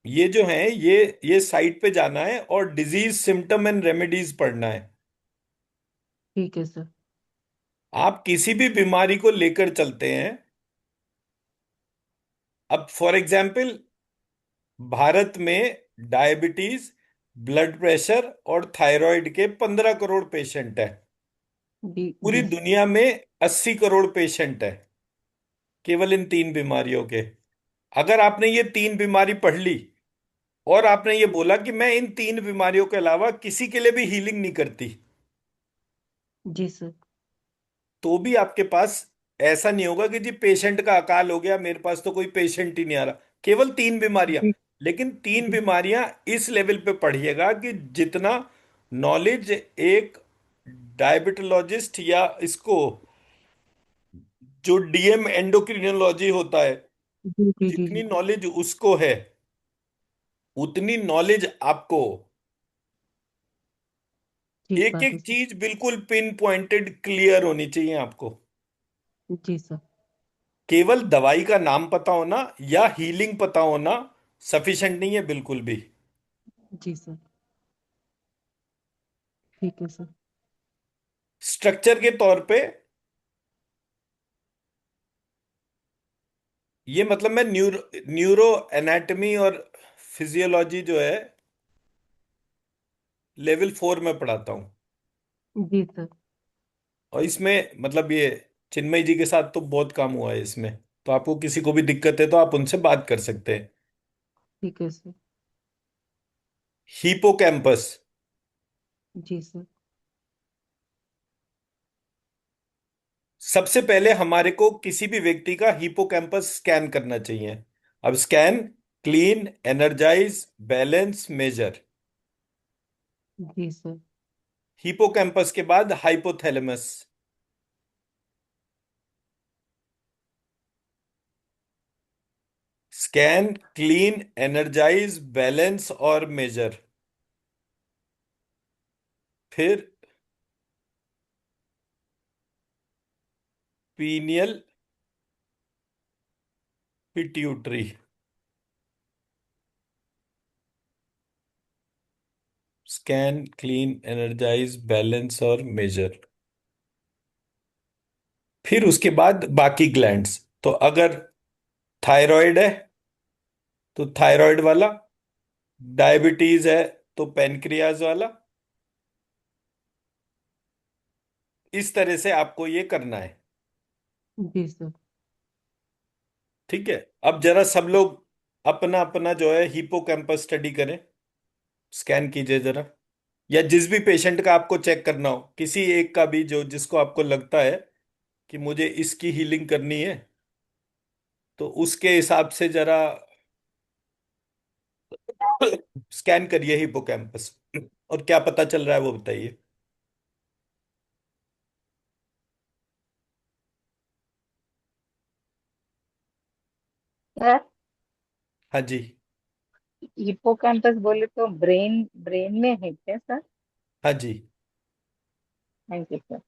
ये जो है, ये साइट पे जाना है और डिजीज सिम्टम एंड रेमेडीज पढ़ना है। ठीक है सर। आप किसी भी बीमारी को लेकर चलते हैं, अब फॉर एग्जाम्पल भारत में डायबिटीज, ब्लड प्रेशर और थायराइड के 15 करोड़ पेशेंट है। जी पूरी जी सर। दुनिया में 80 करोड़ पेशेंट है केवल इन तीन बीमारियों के। अगर आपने ये तीन बीमारी पढ़ ली और आपने ये बोला कि मैं इन तीन बीमारियों के अलावा किसी के लिए भी हीलिंग नहीं करती, जी सर। तो भी आपके पास ऐसा नहीं होगा कि जी पेशेंट का अकाल हो गया, मेरे पास तो कोई पेशेंट ही नहीं आ रहा। केवल तीन बीमारियां, जी लेकिन तीन जी बीमारियां इस लेवल पे पढ़िएगा कि जितना नॉलेज एक डायबिटोलॉजिस्ट या इसको जो डीएम एंडोक्रिनोलॉजी होता है, जी जी जी जितनी जी। नॉलेज उसको है उतनी नॉलेज आपको। ठीक एक बात है एक सर। चीज बिल्कुल पिन पॉइंटेड क्लियर होनी चाहिए आपको। जी सर। केवल दवाई का नाम पता होना या हीलिंग पता होना सफिशिएंट नहीं है बिल्कुल भी। जी सर। ठीक है सर। स्ट्रक्चर के तौर पे ये मतलब मैं न्यूरो एनाटमी और फिजियोलॉजी जो है लेवल 4 में पढ़ाता हूँ। जी सर। और इसमें मतलब ये चिन्मय जी के साथ तो बहुत काम हुआ है इसमें। तो आपको किसी को भी दिक्कत है तो आप उनसे बात कर सकते हैं। ठीक है सर। हिपोकैम्पस। जी सर। सबसे पहले हमारे को किसी भी व्यक्ति का हिपोकैम्पस स्कैन करना चाहिए। अब scan, clean, energise, balance, measure. जी सर। हिपोकैम्पस के बाद hypothalamus. Scan, clean, energise, balance और मेजर। फिर pineal, pituitary. Scan, clean, energise, balance और मेजर। फिर उसके बाद बाकी ग्लैंड्स। तो अगर थायराइड है तो थायराइड वाला, डायबिटीज है तो पेनक्रियाज वाला। इस तरह से आपको ये करना है। जी सर। ठीक है। अब जरा सब लोग अपना अपना जो है हिपोकैम्पस स्टडी करें, स्कैन कीजिए जरा। या जिस भी पेशेंट का आपको चेक करना हो, किसी एक का भी जो जिसको आपको लगता है कि मुझे इसकी हीलिंग करनी है, तो उसके हिसाब से जरा स्कैन करिए हिपोकैम्पस। और क्या पता चल रहा है वो बताइए। सर, हाँ जी। हिपोकैम्पस बोले तो ब्रेन ब्रेन में है क्या सर? हाँ जी। Thank you sir.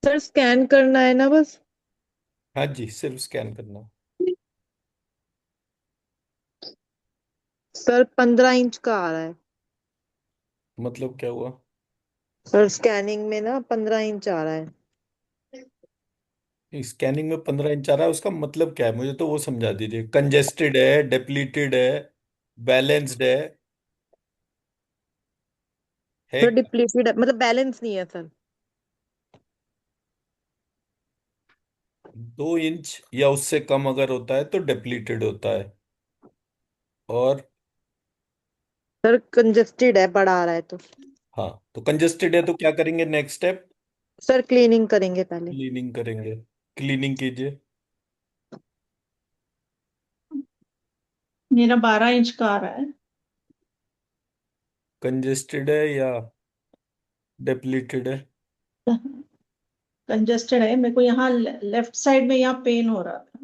Sir scan करना है ना बस। हाँ जी, सिर्फ स्कैन करना। सर 15 इंच का आ रहा है। मतलब क्या हुआ? सर स्कैनिंग में ना 15 इंच आ रहा है। स्कैनिंग में 15 इंच आ रहा है, उसका मतलब क्या है? मुझे तो वो समझा दीजिए। कंजेस्टेड है, डेप्लीटेड है, बैलेंस्ड है? सर डिप्लीटेड मतलब बैलेंस नहीं है सर। 2 इंच या उससे कम अगर होता है तो डेप्लीटेड होता है। और सर कंजेस्टेड है, बड़ा आ रहा है तो। हाँ, तो कंजेस्टेड है तो क्या करेंगे? नेक्स्ट स्टेप सर क्लीनिंग करेंगे पहले। क्लीनिंग करेंगे। क्लीनिंग कीजिए। मेरा 12 इंच का आ रहा है। कंजेस्टेड है या डेप्लीटेड है? कंजेस्टेड है, मेरे को यहाँ लेफ्ट साइड में यहाँ पेन हो रहा था,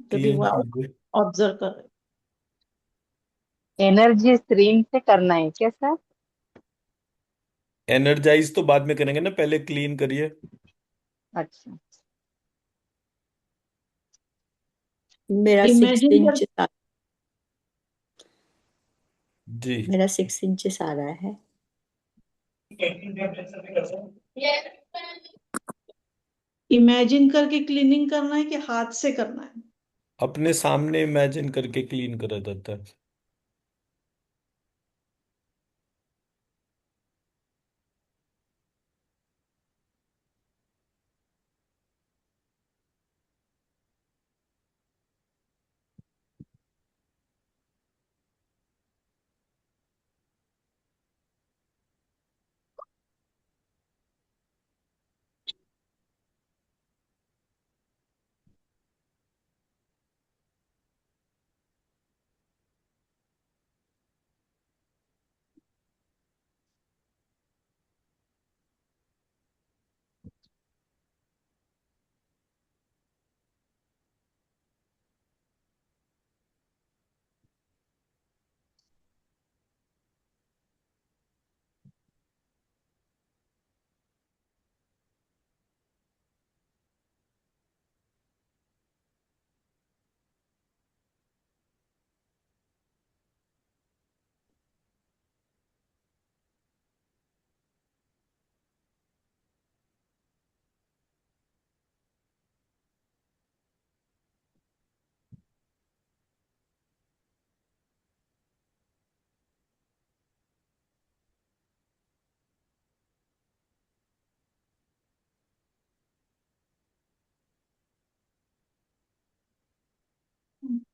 जब भी क्लीन वो कीजिए। ऑब्जर्व कर रहे। एनर्जी स्क्रीन से करना है क्या सर? एनर्जाइज तो बाद में करेंगे ना, पहले क्लीन करिए। अच्छा। मेरा सिक्स इमेजिन कर। इंच जी। मेरा 6 इंचेस आ रहा है। इमेजिन करके क्लीनिंग करना है कि हाथ से करना है? अपने सामने इमेजिन करके क्लीन करा जाता है।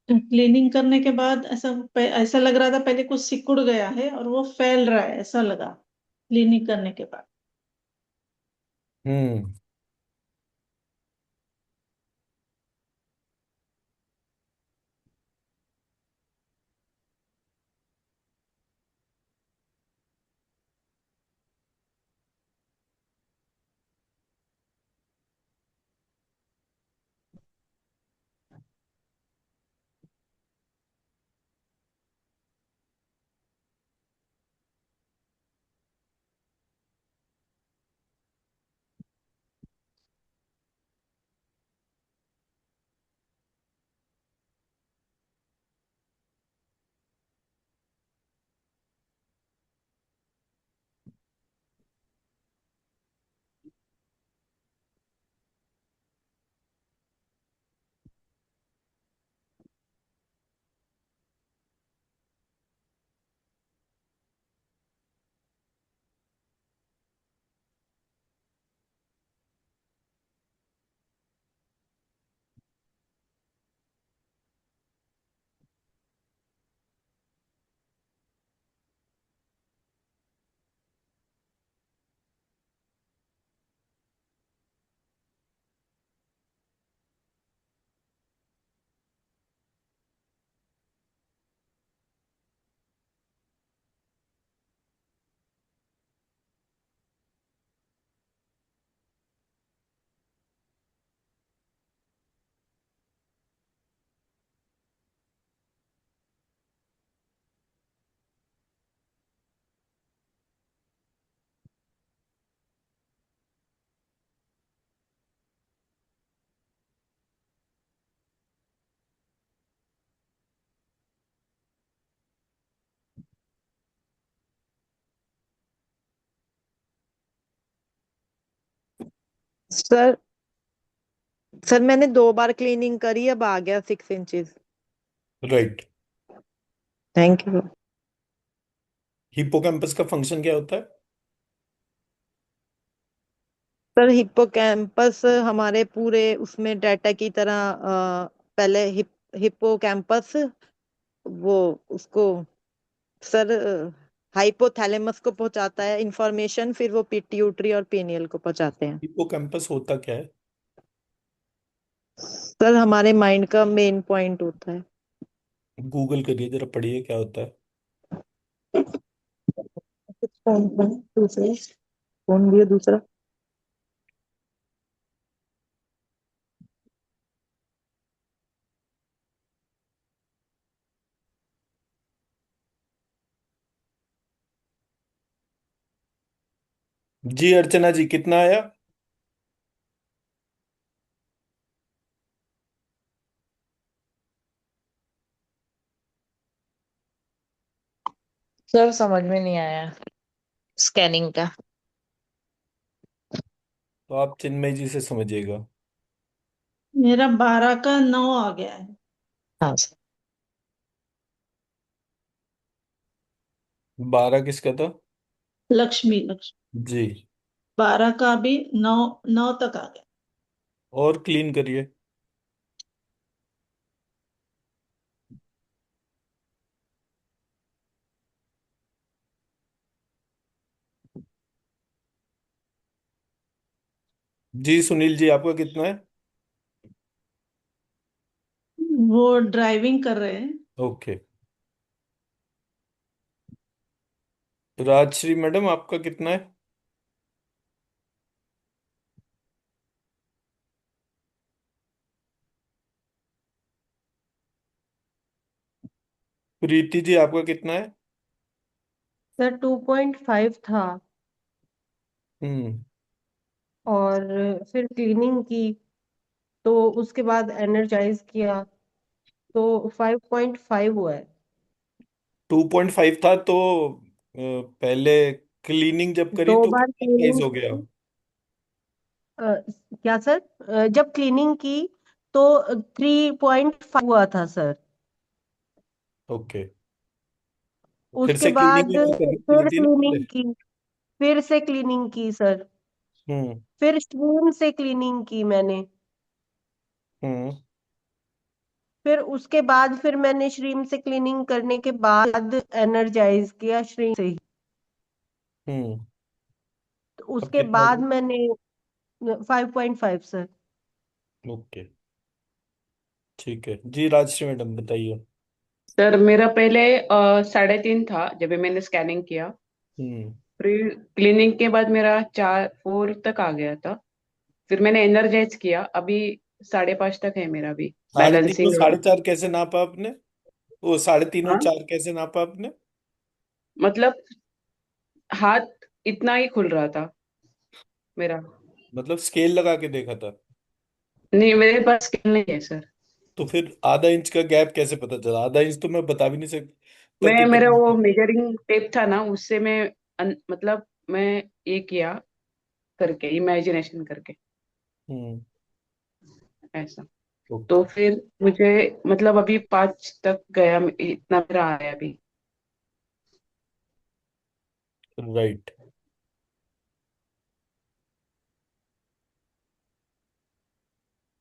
क्लीनिंग करने के बाद ऐसा लग रहा था पहले कुछ सिकुड़ गया है और वो फैल रहा है, ऐसा लगा क्लीनिंग करने के बाद। हम्म। सर सर मैंने 2 बार क्लीनिंग करी, अब आ गया 6 inches. Right. Thank you. Hippocampus का फंक्शन क्या होता है? सर हिप्पोकैम्पस हमारे पूरे उसमें डाटा की तरह पहले हिप्पोकैम्पस वो उसको सर हाइपोथैलेमस को पहुंचाता है इंफॉर्मेशन, फिर वो पिट्यूटरी और पीनियल को पहुंचाते हैं। हिप्पोकैम्पस होता क्या है? सर हमारे माइंड का मेन पॉइंट होता है। गूगल करिए जरा, पढ़िए क्या होता है। फोन दूसरा फोन भी है दूसरा। जी अर्चना जी, कितना आया? सर समझ में नहीं आया स्कैनिंग का। तो आप चिन्मय जी से समझिएगा। मेरा 12 का 9 आ गया है। हाँ सर। 12 किसका था? लक्ष्मी लक्ष्मी। जी। 12 का भी 9, 9 तक आ गया। और क्लीन करिए। जी सुनील जी, आपका कितना है? वो ड्राइविंग कर रहे हैं। ओके। राजश्री मैडम, आपका कितना है? प्रीति जी, आपका कितना है? सर 2.5 था, हम्म। और फिर क्लीनिंग की, तो उसके बाद एनर्जाइज किया, तो 5.5 हुआ है। 2.5 था तो पहले क्लीनिंग जब करी दो तो बार कितना प्राइस क्लीनिंग हो गया? की। क्या सर? जब क्लीनिंग की तो 3.5 हुआ था सर। ओके। फिर उसके से क्लीनिंग बाद एक बार करनी चाहिए फिर थी ना पहले। क्लीनिंग की, फिर से क्लीनिंग की सर, हम्म। फिर स्ट्रीम से क्लीनिंग की मैंने, हम्म। फिर उसके बाद फिर मैंने श्रीम से क्लीनिंग करने के बाद एनर्जाइज किया श्रीम से ही। हम्म। तो अब उसके कितना बाद है? मैंने 5.5 सर। ओके, ठीक है जी। राजश्री मैडम बताइए। सर मेरा पहले 3.5 था जब मैंने स्कैनिंग किया। हम्म। फिर क्लीनिंग के बाद मेरा 4 4 तक आ गया था। फिर मैंने एनर्जाइज किया, अभी 5.5 तक है मेरा भी। 3.5 को बैलेंसिंग। 4.5 कैसे नापा आपने? वो 3.5 और हाँ, 4 कैसे नापा आपने? मतलब हाथ इतना ही खुल रहा था मेरा। मतलब स्केल लगा के देखा था? नहीं, मेरे पास स्केल नहीं है सर। तो फिर आधा इंच का गैप कैसे पता चला? आधा इंच तो मैं बता भी नहीं सकता मैं कितना। मेरा वो मेजरिंग टेप था ना, उससे मैं मतलब मैं ये किया करके, इमेजिनेशन करके, हम्म। ऐसा। तो ओके। फिर मुझे मतलब अभी 5 तक गया, इतना मेरा आया अभी। राइट।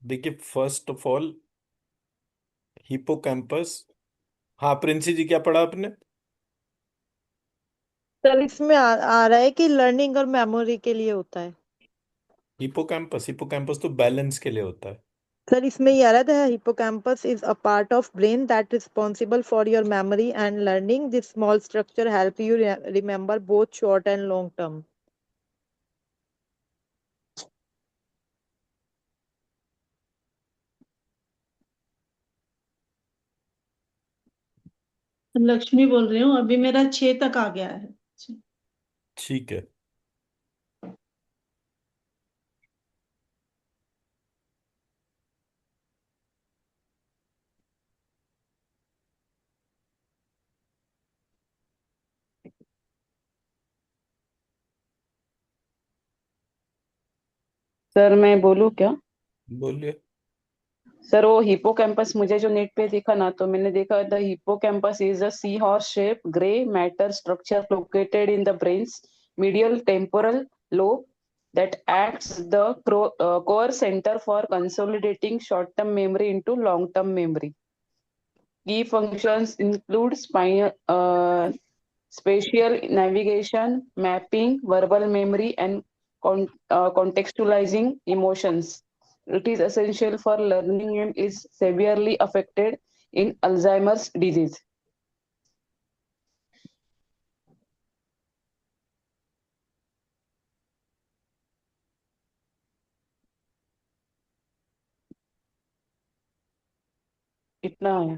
देखिए, फर्स्ट ऑफ ऑल हिपोकैम्पस। हाँ प्रिंसी जी, क्या पढ़ा आपने? सर इसमें आ रहा है कि लर्निंग और मेमोरी के लिए होता है। हिपोकैम्पस, हिपोकैम्पस तो बैलेंस के लिए होता है। सर इसमें ये आ रहा था, hippocampus is a part of brain that responsible for your memory and learning. This small structure help you remember both short and long term. Lakshmi बोल रही हूँ, अभी मेरा 6 तक आ गया है। ठीक है। सर मैं बोलूँ क्या? बोलिए। सर वो हिपोकैम्पस मुझे जो नेट पे दिखा ना, तो मैंने देखा the hippocampus is a sea horse shape grey matter structure located in the brain's medial temporal lobe that acts the core center for consolidating short term memory into long term memory. Key functions include spatial navigation, mapping, verbal memory, and contextualizing emotions. It is essential for learning and is severely affected in Alzheimer's disease. इतना है।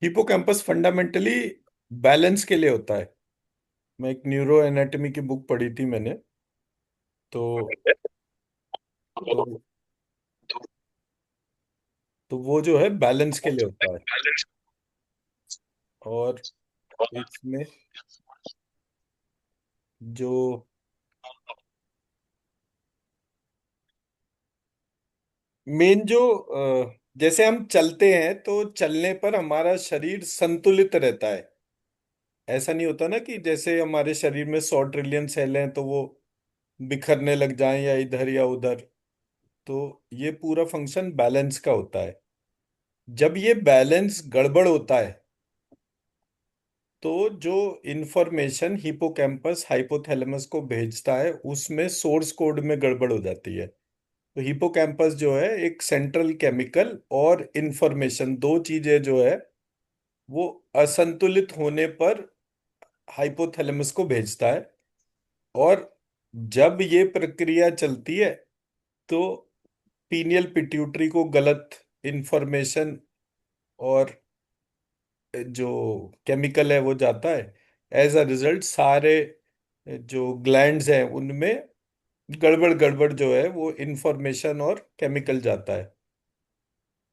हिपोकैम्पस फंडामेंटली बैलेंस के लिए होता है। मैं एक न्यूरो एनाटॉमी की बुक पढ़ी थी मैंने। तो तो तो वो जो है बैलेंस के लिए होता है। और इसमें जो मेन जो जैसे हम चलते हैं तो चलने पर हमारा शरीर संतुलित रहता है। ऐसा नहीं होता ना कि जैसे हमारे शरीर में 100 ट्रिलियन सेल हैं तो वो बिखरने लग जाएं या इधर या उधर। तो ये पूरा फंक्शन बैलेंस का होता है। जब ये बैलेंस गड़बड़ होता है तो जो इंफॉर्मेशन हिपोकैम्पस हाइपोथैलेमस को भेजता है उसमें सोर्स कोड में गड़बड़ हो जाती है। तो हिपोकैम्पस जो है एक सेंट्रल केमिकल और इंफॉर्मेशन, दो चीजें जो है वो असंतुलित होने पर हाइपोथैलेमस को भेजता है। और जब ये प्रक्रिया चलती है तो पीनियल पिट्यूटरी को गलत इंफॉर्मेशन और जो केमिकल है वो जाता है। एज अ रिजल्ट सारे जो ग्लैंड्स हैं उनमें गड़बड़ गड़बड़ जो है वो इंफॉर्मेशन और केमिकल जाता है।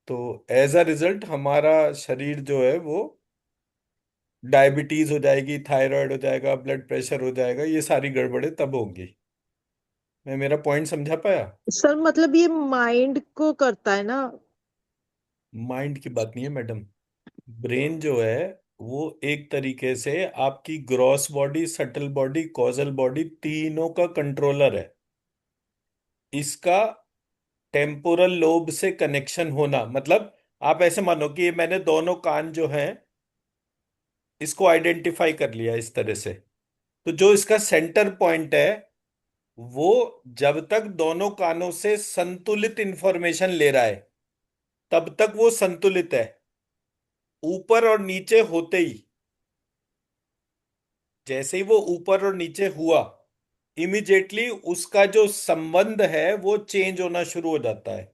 तो एज अ रिजल्ट हमारा शरीर जो है वो डायबिटीज हो जाएगी, थायराइड हो जाएगा, ब्लड प्रेशर हो जाएगा, ये सारी गड़बड़ें तब होंगी। मैं मेरा पॉइंट समझा पाया? सर मतलब ये माइंड को करता है ना? माइंड की बात नहीं है मैडम। ब्रेन जो है वो एक तरीके से आपकी gross body, subtle body, causal body तीनों का कंट्रोलर है। इसका टेम्पोरल लोब से कनेक्शन होना मतलब, आप ऐसे मानो कि मैंने दोनों कान जो हैं इसको आइडेंटिफाई कर लिया इस तरह से। तो जो इसका सेंटर पॉइंट है वो जब तक दोनों कानों से संतुलित इंफॉर्मेशन ले रहा है तब तक वो संतुलित है। ऊपर और नीचे होते ही, जैसे ही वो ऊपर और नीचे हुआ, इमिजिएटली उसका जो संबंध है वो चेंज होना शुरू हो जाता है।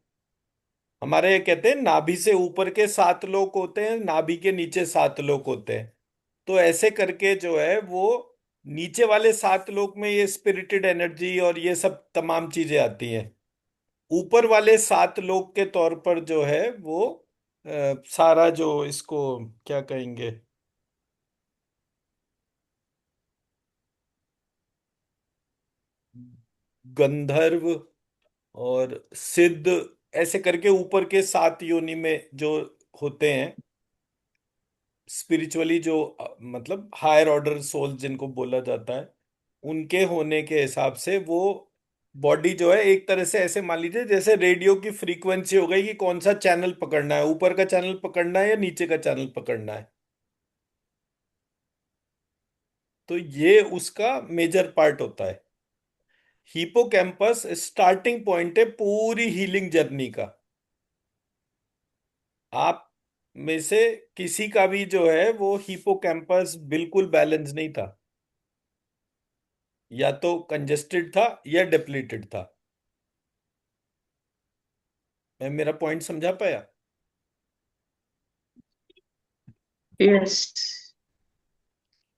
हमारे ये कहते हैं नाभि से ऊपर के 7 लोक होते हैं, नाभि के नीचे 7 लोक होते हैं। तो ऐसे करके जो है वो नीचे वाले 7 लोक में ये स्पिरिटेड एनर्जी और ये सब तमाम चीजें आती हैं। ऊपर वाले 7 लोक के तौर पर जो है वो सारा जो इसको क्या कहेंगे, गंधर्व और सिद्ध, ऐसे करके ऊपर के 7 योनि में जो होते हैं स्पिरिचुअली, जो मतलब हायर ऑर्डर सोल जिनको बोला जाता है, उनके होने के हिसाब से वो बॉडी जो है एक तरह से ऐसे मान लीजिए जैसे रेडियो की फ्रीक्वेंसी हो गई कि कौन सा चैनल पकड़ना है, ऊपर का चैनल पकड़ना है या नीचे का चैनल पकड़ना है। तो ये उसका मेजर पार्ट होता है। हिपोकैम्पस स्टार्टिंग पॉइंट है पूरी हीलिंग जर्नी का। आप में से किसी का भी जो है वो हिपोकैम्पस बिल्कुल बैलेंस नहीं था, या तो कंजेस्टेड था या डिप्लीटेड था। मैं मेरा पॉइंट समझा पाया? यस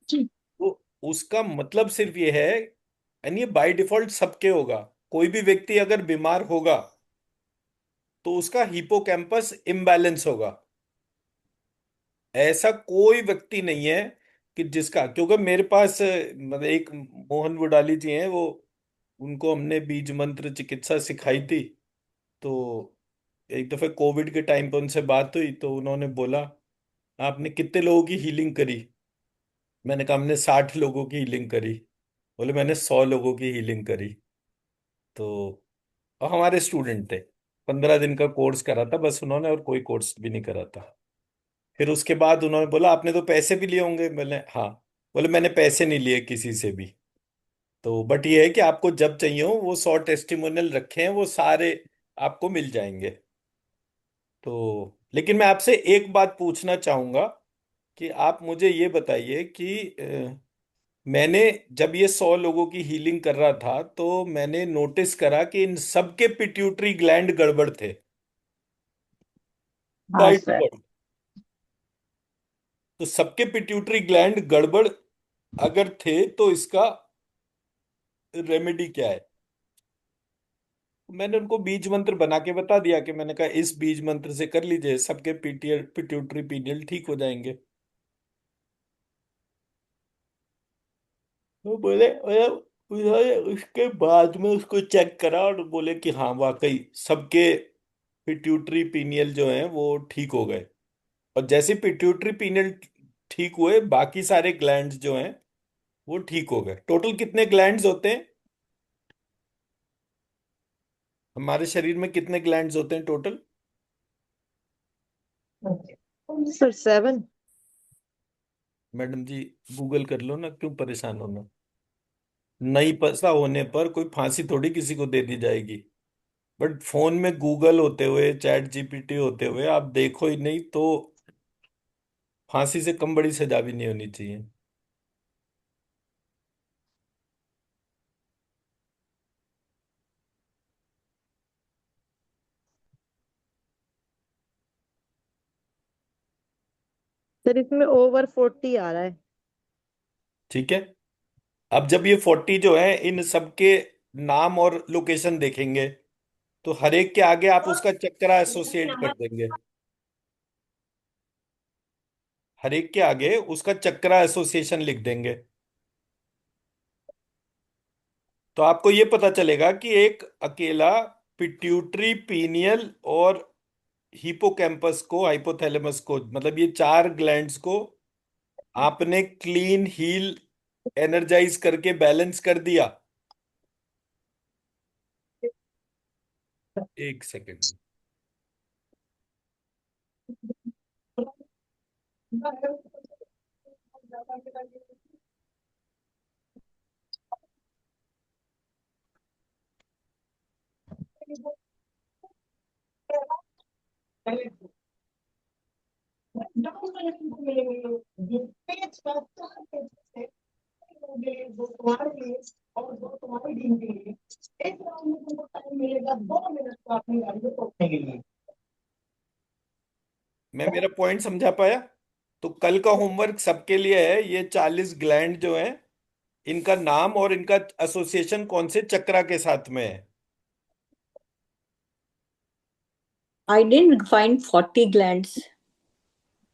जी। तो उसका मतलब सिर्फ ये है, यानी ये बाय डिफॉल्ट सबके होगा। कोई भी व्यक्ति अगर बीमार होगा तो उसका हिपोकैम्पस इम्बैलेंस होगा। ऐसा कोई व्यक्ति नहीं है कि जिसका, क्योंकि मेरे पास मतलब एक मोहन बुडाली जी हैं, वो उनको हमने बीज मंत्र चिकित्सा सिखाई थी। तो एक दफे कोविड के टाइम पे उनसे बात हुई तो उन्होंने बोला, आपने कितने लोगों की हीलिंग करी? मैंने कहा हमने 60 लोगों की हीलिंग करी। बोले मैंने 100 लोगों की हीलिंग करी। तो और हमारे स्टूडेंट थे, 15 दिन का कोर्स करा था बस उन्होंने, और कोई कोर्स भी नहीं करा था। फिर उसके बाद उन्होंने बोला आपने तो पैसे भी लिए होंगे? मैंने हाँ। बोले मैंने पैसे नहीं लिए किसी से भी। तो बट ये है कि आपको जब चाहिए हो वो 100 टेस्टिमोनियल रखे हैं, वो सारे आपको मिल जाएंगे। तो लेकिन मैं आपसे एक बात पूछना चाहूंगा कि आप मुझे ये बताइए कि मैंने जब ये 100 लोगों की हीलिंग कर रहा था तो मैंने नोटिस करा कि इन सबके पिट्यूटरी ग्लैंड गड़बड़ थे हाँ बाय सर। डिफॉल्ट। तो सबके पिट्यूटरी ग्लैंड गड़बड़ अगर थे तो इसका रेमेडी क्या है? मैंने उनको बीज मंत्र बना के बता दिया कि मैंने कहा इस बीज मंत्र से कर लीजिए, सबके पिट्यूटरी पीनियल ठीक हो जाएंगे। वो बोले उन्होंने उसके बाद में उसको चेक करा और बोले कि हाँ वाकई सबके पिट्यूटरी पीनियल जो है वो ठीक हो गए। और जैसे पिट्यूटरी पीनियल ठीक हुए, बाकी सारे ग्लैंड्स जो हैं वो ठीक हो गए। टोटल कितने ग्लैंड्स होते हैं हमारे शरीर में, कितने ग्लैंड्स होते हैं टोटल? सर 7। मैडम जी गूगल कर लो ना, क्यों परेशान होना। नहीं पता होने पर कोई फांसी थोड़ी किसी को दे दी जाएगी। बट फोन में गूगल होते हुए, चैट जीपीटी होते हुए आप देखो ही नहीं तो फांसी से कम बड़ी सजा भी नहीं होनी चाहिए। सर इसमें ओवर 40 आ रहा है। ठीक है। अब जब ये 40 जो है, इन सबके नाम और लोकेशन देखेंगे तो हर एक के आगे आप उसका चक्करा एसोसिएट कर देंगे। हर एक के आगे उसका चक्करा एसोसिएशन लिख देंगे। तो आपको ये पता चलेगा कि एक अकेला पिट्यूटरी पीनियल और हिपोकैम्पस को, हाइपोथैलेमस को, मतलब ये चार ग्लैंड्स को आपने क्लीन हील एनर्जाइज करके बैलेंस कर दिया। एक सेकेंड। मैं मेरा पॉइंट समझा पाया? तो कल का होमवर्क सबके लिए है, ये 40 ग्लैंड जो हैं इनका नाम और इनका एसोसिएशन कौन से चक्रा के साथ में है। I didn't find 40 glands.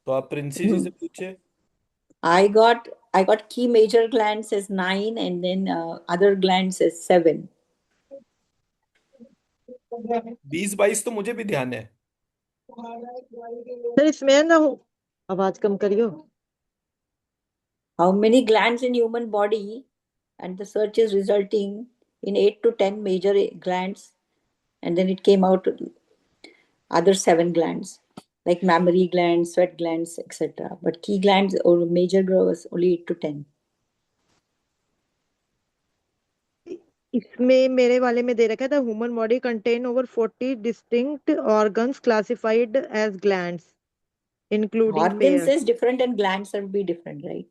तो आप प्रिंसी जी से पूछे। I got I got key major glands as 9 and then other glands as 7. 20-22 तो मुझे भी ध्यान है। सर इसमें है ना, आवाज कम करियो। How many glands in human body? And the search is resulting in 8 to 10 major glands, and then it came out other 7 glands like mammary glands, sweat glands, etc. But key glands or major was only 8 to 10. इसमें मेरे वाले में दे रखा था human body contain over 40 distinct organs classified as glands including Organs pairs. is different and glands are be different, right?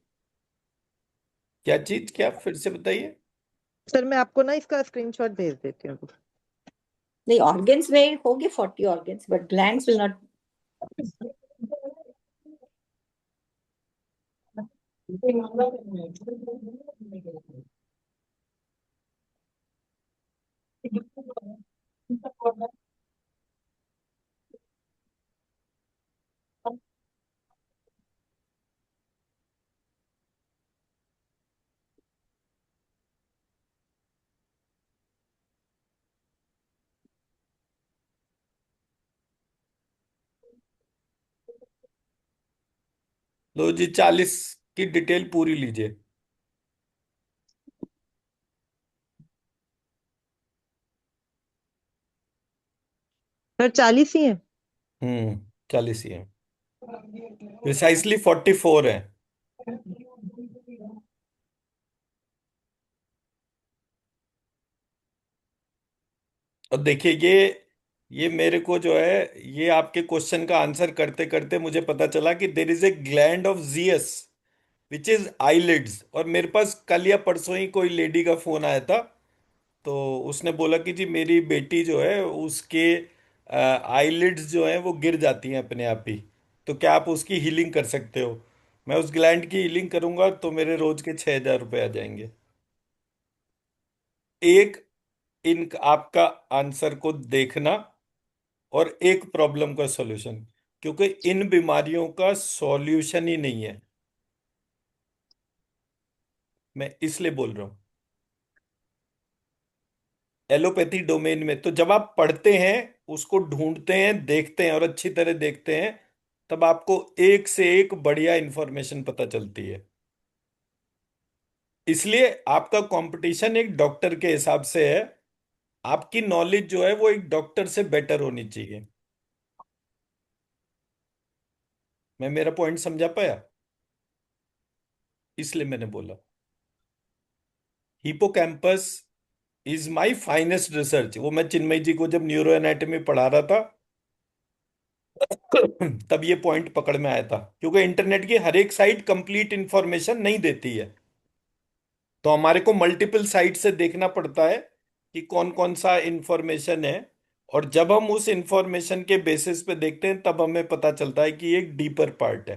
क्या चीज, क्या, फिर से बताइए। सर मैं आपको ना इसका स्क्रीनशॉट भेज देती हूँ। The organs में होंगे 40 organs, but glands will not. लो जी, 40 की डिटेल पूरी लीजिए। सर 40 ही है। 40 ही है। प्रिसाइसली 44 है। और देखिए ये मेरे को जो है, ये आपके क्वेश्चन का आंसर करते करते मुझे पता चला कि there is a gland of GS which is eyelids. और मेरे पास कल या परसों ही कोई लेडी का फोन आया था, तो उसने बोला कि जी मेरी बेटी जो है उसके आईलिड्स जो हैं वो गिर जाती हैं अपने आप ही, तो क्या आप उसकी हीलिंग कर सकते हो? मैं उस ग्लैंड की हीलिंग करूंगा तो मेरे रोज के 6,000 रुपये आ जाएंगे। एक, इन आपका आंसर को देखना और एक प्रॉब्लम का सॉल्यूशन, क्योंकि इन बीमारियों का सॉल्यूशन ही नहीं है, मैं इसलिए बोल रहा हूं। एलोपैथी डोमेन में। तो जब आप पढ़ते हैं, उसको ढूंढते हैं, देखते हैं और अच्छी तरह देखते हैं, तब आपको एक से एक बढ़िया इंफॉर्मेशन पता चलती है। इसलिए आपका कंपटीशन एक डॉक्टर के हिसाब से है। आपकी नॉलेज जो है वो एक डॉक्टर से बेटर होनी चाहिए। मैं मेरा पॉइंट समझा पाया? इसलिए मैंने बोला hippocampus is my finest research. वो मैं चिन्मय जी को जब न्यूरो एनाटॉमी पढ़ा रहा था तब ये पॉइंट पकड़ में आया था, क्योंकि इंटरनेट की हर एक साइट कंप्लीट इंफॉर्मेशन नहीं देती है। तो हमारे को मल्टीपल साइट से देखना पड़ता है कि कौन कौन सा इंफॉर्मेशन है। और जब हम उस इंफॉर्मेशन के बेसिस पे देखते हैं, तब हमें पता चलता है कि ये एक डीपर पार्ट है।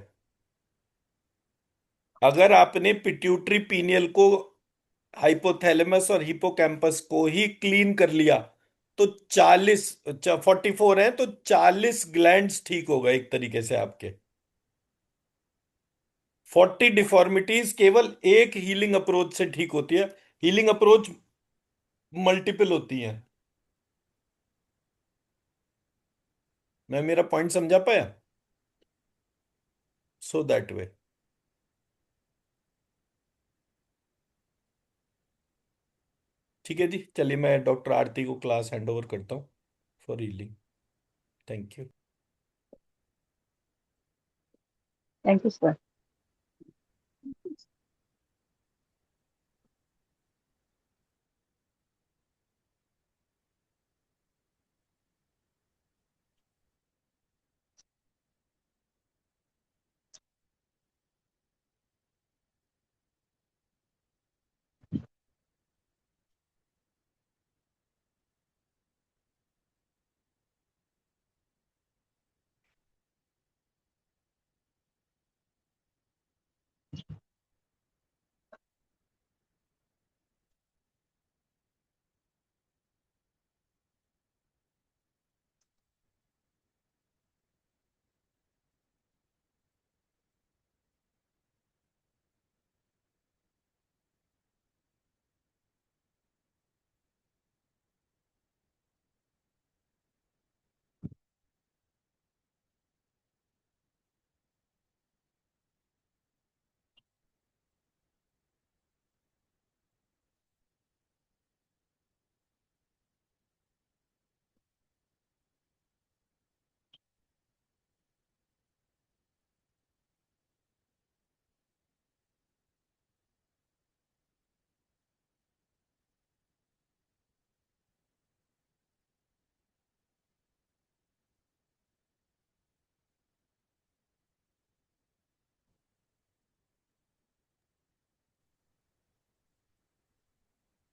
अगर आपने पिट्यूटरी पीनियल को, हाइपोथैलेमस और हिपोकैम्पस को ही क्लीन कर लिया, तो 44 है, तो 40 ग्लैंड्स ठीक हो गए एक तरीके से आपके। 40 डिफॉर्मिटीज केवल एक हीलिंग अप्रोच से ठीक होती है। हीलिंग अप्रोच मल्टीपल होती हैं। मैं मेरा पॉइंट समझा पाया? So that way. ठीक है जी, चलिए मैं डॉक्टर आरती को क्लास हैंड ओवर करता हूँ for healing. Thank you. Thank you sir.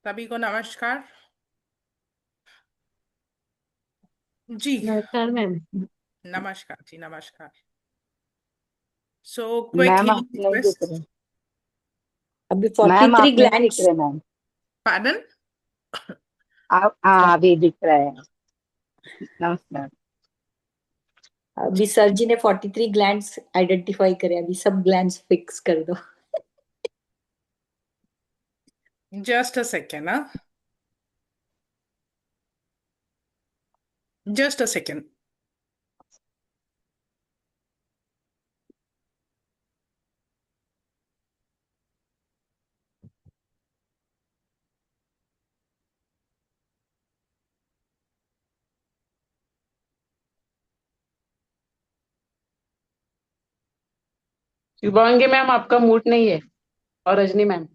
सभी को नमस्कार। जी नमस्कार मैम। नमस्कार जी, नमस्कार। सो क्विक मैम आप हीलिंग नहीं दिख रिक्वेस्ट। रहे। अभी मैम 43 आप नहीं दिख ग्लैंड्स। रहे मैम। पार्डन। आप हाँ अभी दिख रहे हैं। नमस्कार। अभी सर जी ने 43 ग्लैंड्स आइडेंटिफाई करे, अभी सब ग्लैंड्स फिक्स कर दो। जस्ट अ सेकेंड ना, just a second. Shubhangi ma'am आपका मूड नहीं है, और रजनी मैम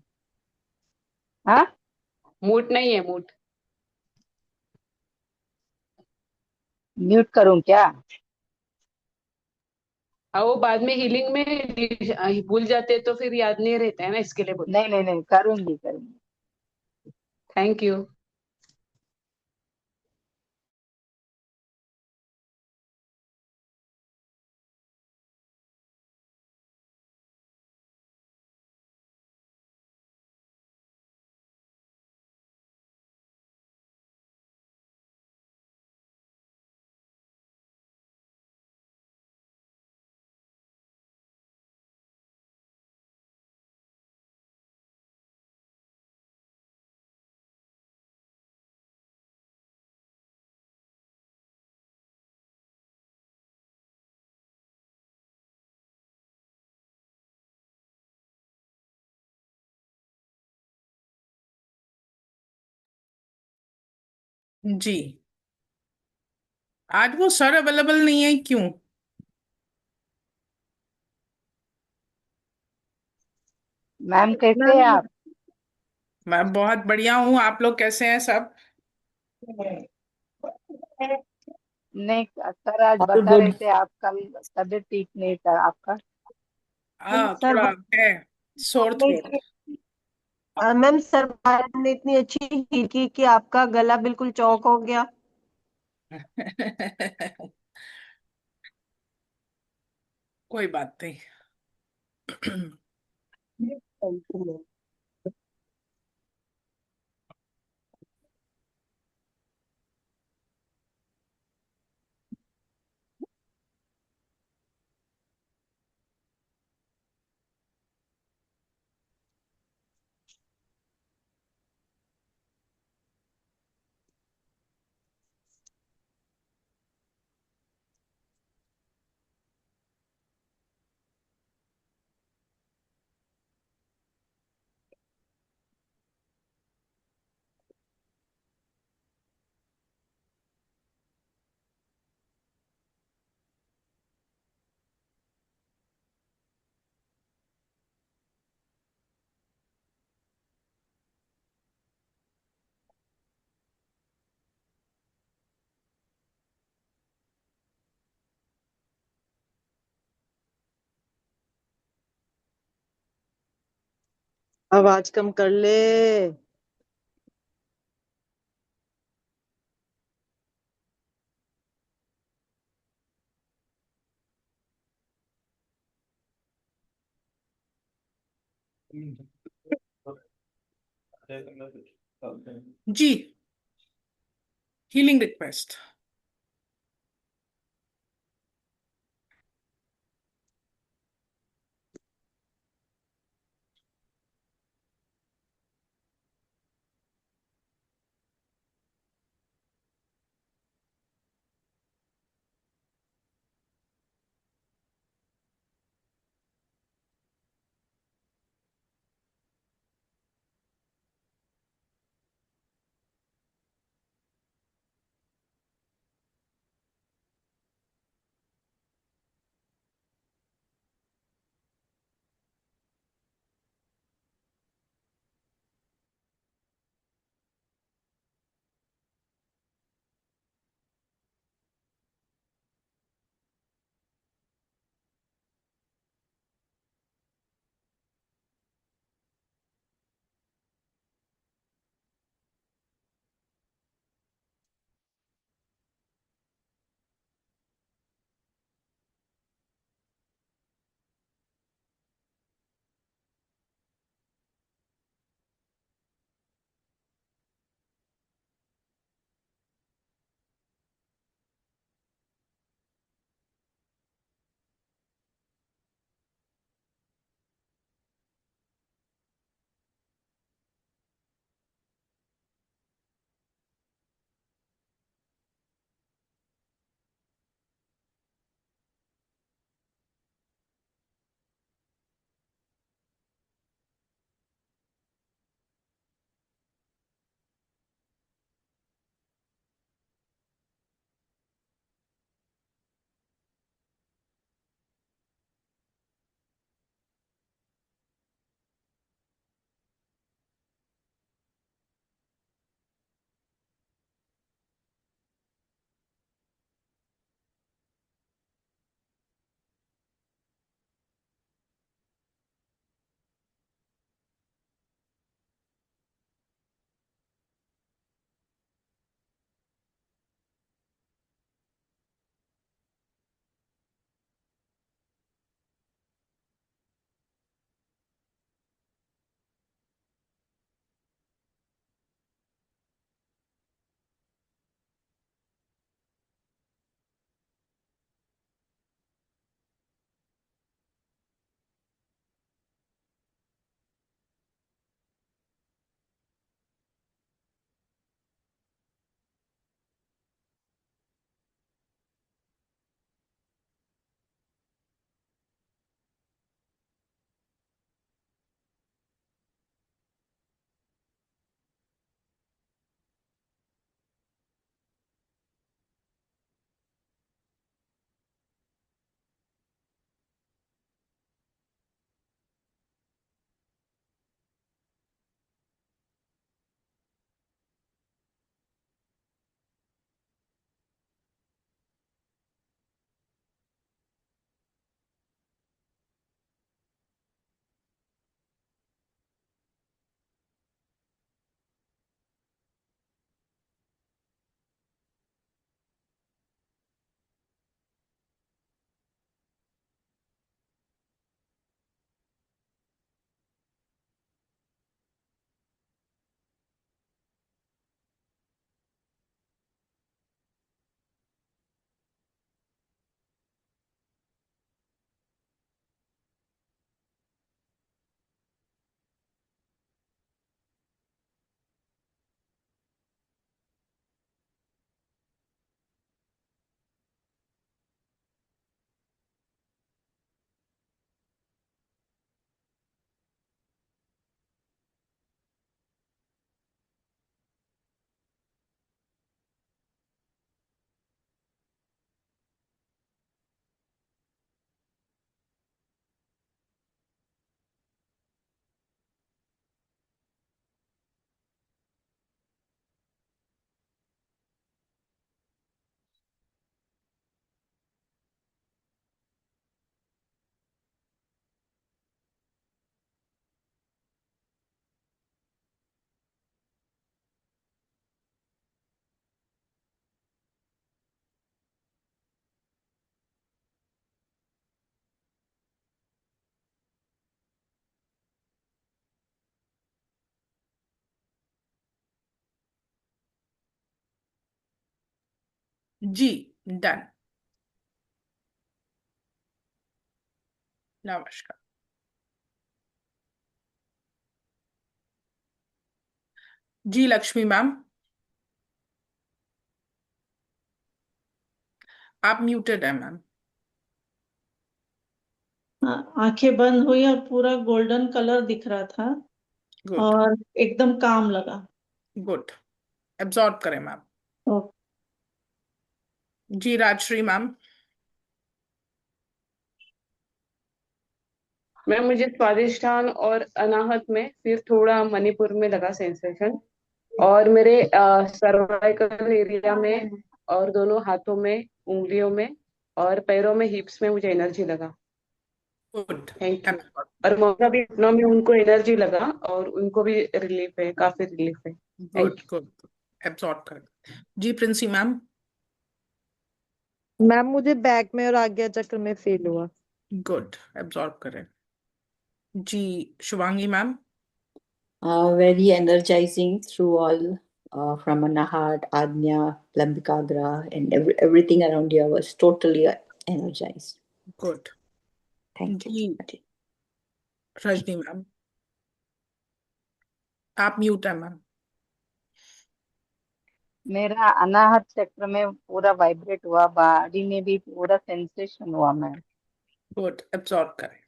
हाँ मूड नहीं है, मूड। म्यूट करूं क्या? हाँ, वो बाद में हीलिंग में भूल जाते हैं तो फिर याद नहीं रहता है ना, इसके लिए बोल। नहीं नहीं नहीं, करूंगी करूंगी। Thank you. जी। आज वो सर अवेलेबल नहीं है, क्यों? मैम कैसे हैं मैम आप? मैं बहुत बढ़िया हूँ, आप लोग कैसे हैं सब? नहीं सर, आज All बता रहे good. थे आपका तबीयत ठीक नहीं था आपका। सर थोड़ा है, सोर थ्रोट। मैम सर बात ने इतनी अच्छी की कि आपका गला बिल्कुल चौक हो गया। कोई बात नहीं। Thank you ma'am. आवाज कम कर ले। जी, हीलिंग रिक्वेस्ट। जी डन। नमस्कार। जी लक्ष्मी मैम, आप म्यूटेड है मैम। आंखें बंद हुई और पूरा गोल्डन कलर दिख रहा था गुड और एकदम काम लगा। गुड। एब्जॉर्ब करें मैम। ओ, जी राजश्री मैम। मैम मुझे स्वादिष्ठान और अनाहत में, फिर थोड़ा मणिपुर में लगा सेंसेशन, और मेरे सर्वाइकल एरिया में, और दोनों हाथों में, उंगलियों में, और पैरों में, हिप्स में मुझे एनर्जी लगा। गुड। Thank you. एब्जॉर्ब। और मौका भी घुटनों में उनको एनर्जी लगा, और उनको भी रिलीफ है, काफी रिलीफ है। Thank good good. एब्जॉर्ब करें। जी प्रिंसी मैम। मैम मुझे बैक में और आज्ञा चक्र में फील हुआ। गुड। एब्जॉर्ब करें। जी Shubhangi ma'am. Very energizing through all, from Anahat, Ajna, Lambikagra, and everything around here was totally energized. Good. Thank you. जी रजनी मैम, आप म्यूट है मैम। मेरा अनाहत चक्र में पूरा वाइब्रेट हुआ, बॉडी में भी पूरा सेंसेशन हुआ मैम। गुड। एब्जॉर्ब करें।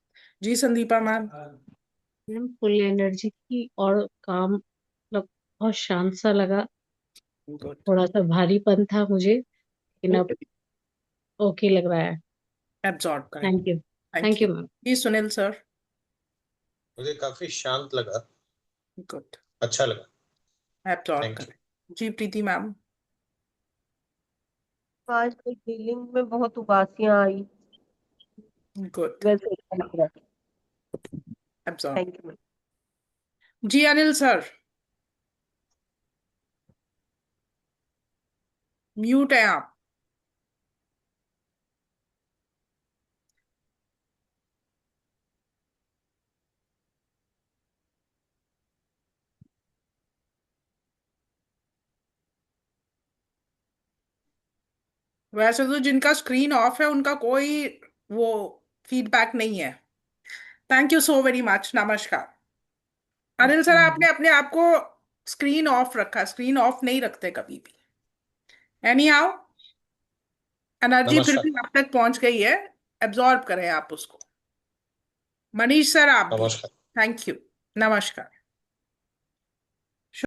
जी Sandeepa ma'am. Ma'am full energy थी और काम, मतलब बहुत शांत सा लगा। गुड। थोड़ा सा भारीपन था मुझे, लेकिन अब ओके लग रहा है। एब्जॉर्ब करें। Thank you. Thank thank you. You ma'am. जी सुनील सर। मुझे काफी शांत लगा, गुड। अच्छा लगा। Absorb thank you. करें। जी प्रीति मैम। आज तो फीलिंग में बहुत उबासियां आई, गुड। वैसे अच्छा लग रहा है। एब्जॉर्ब। Thank you. जी अनिल सर। म्यूट है आप। वैसे तो जिनका स्क्रीन ऑफ है उनका कोई वो फीडबैक नहीं है। Thank you so very much. नमस्कार। अनिल सर आपने अपने आप को स्क्रीन ऑफ रखा, स्क्रीन ऑफ नहीं रखते कभी भी। एनी हाउ एनर्जी फिर नमस्कार। भी आप तक पहुंच गई है। एब्जॉर्ब करें आप उसको। मनीष सर आप भी। नमस्कार। Thank you. नमस्कार।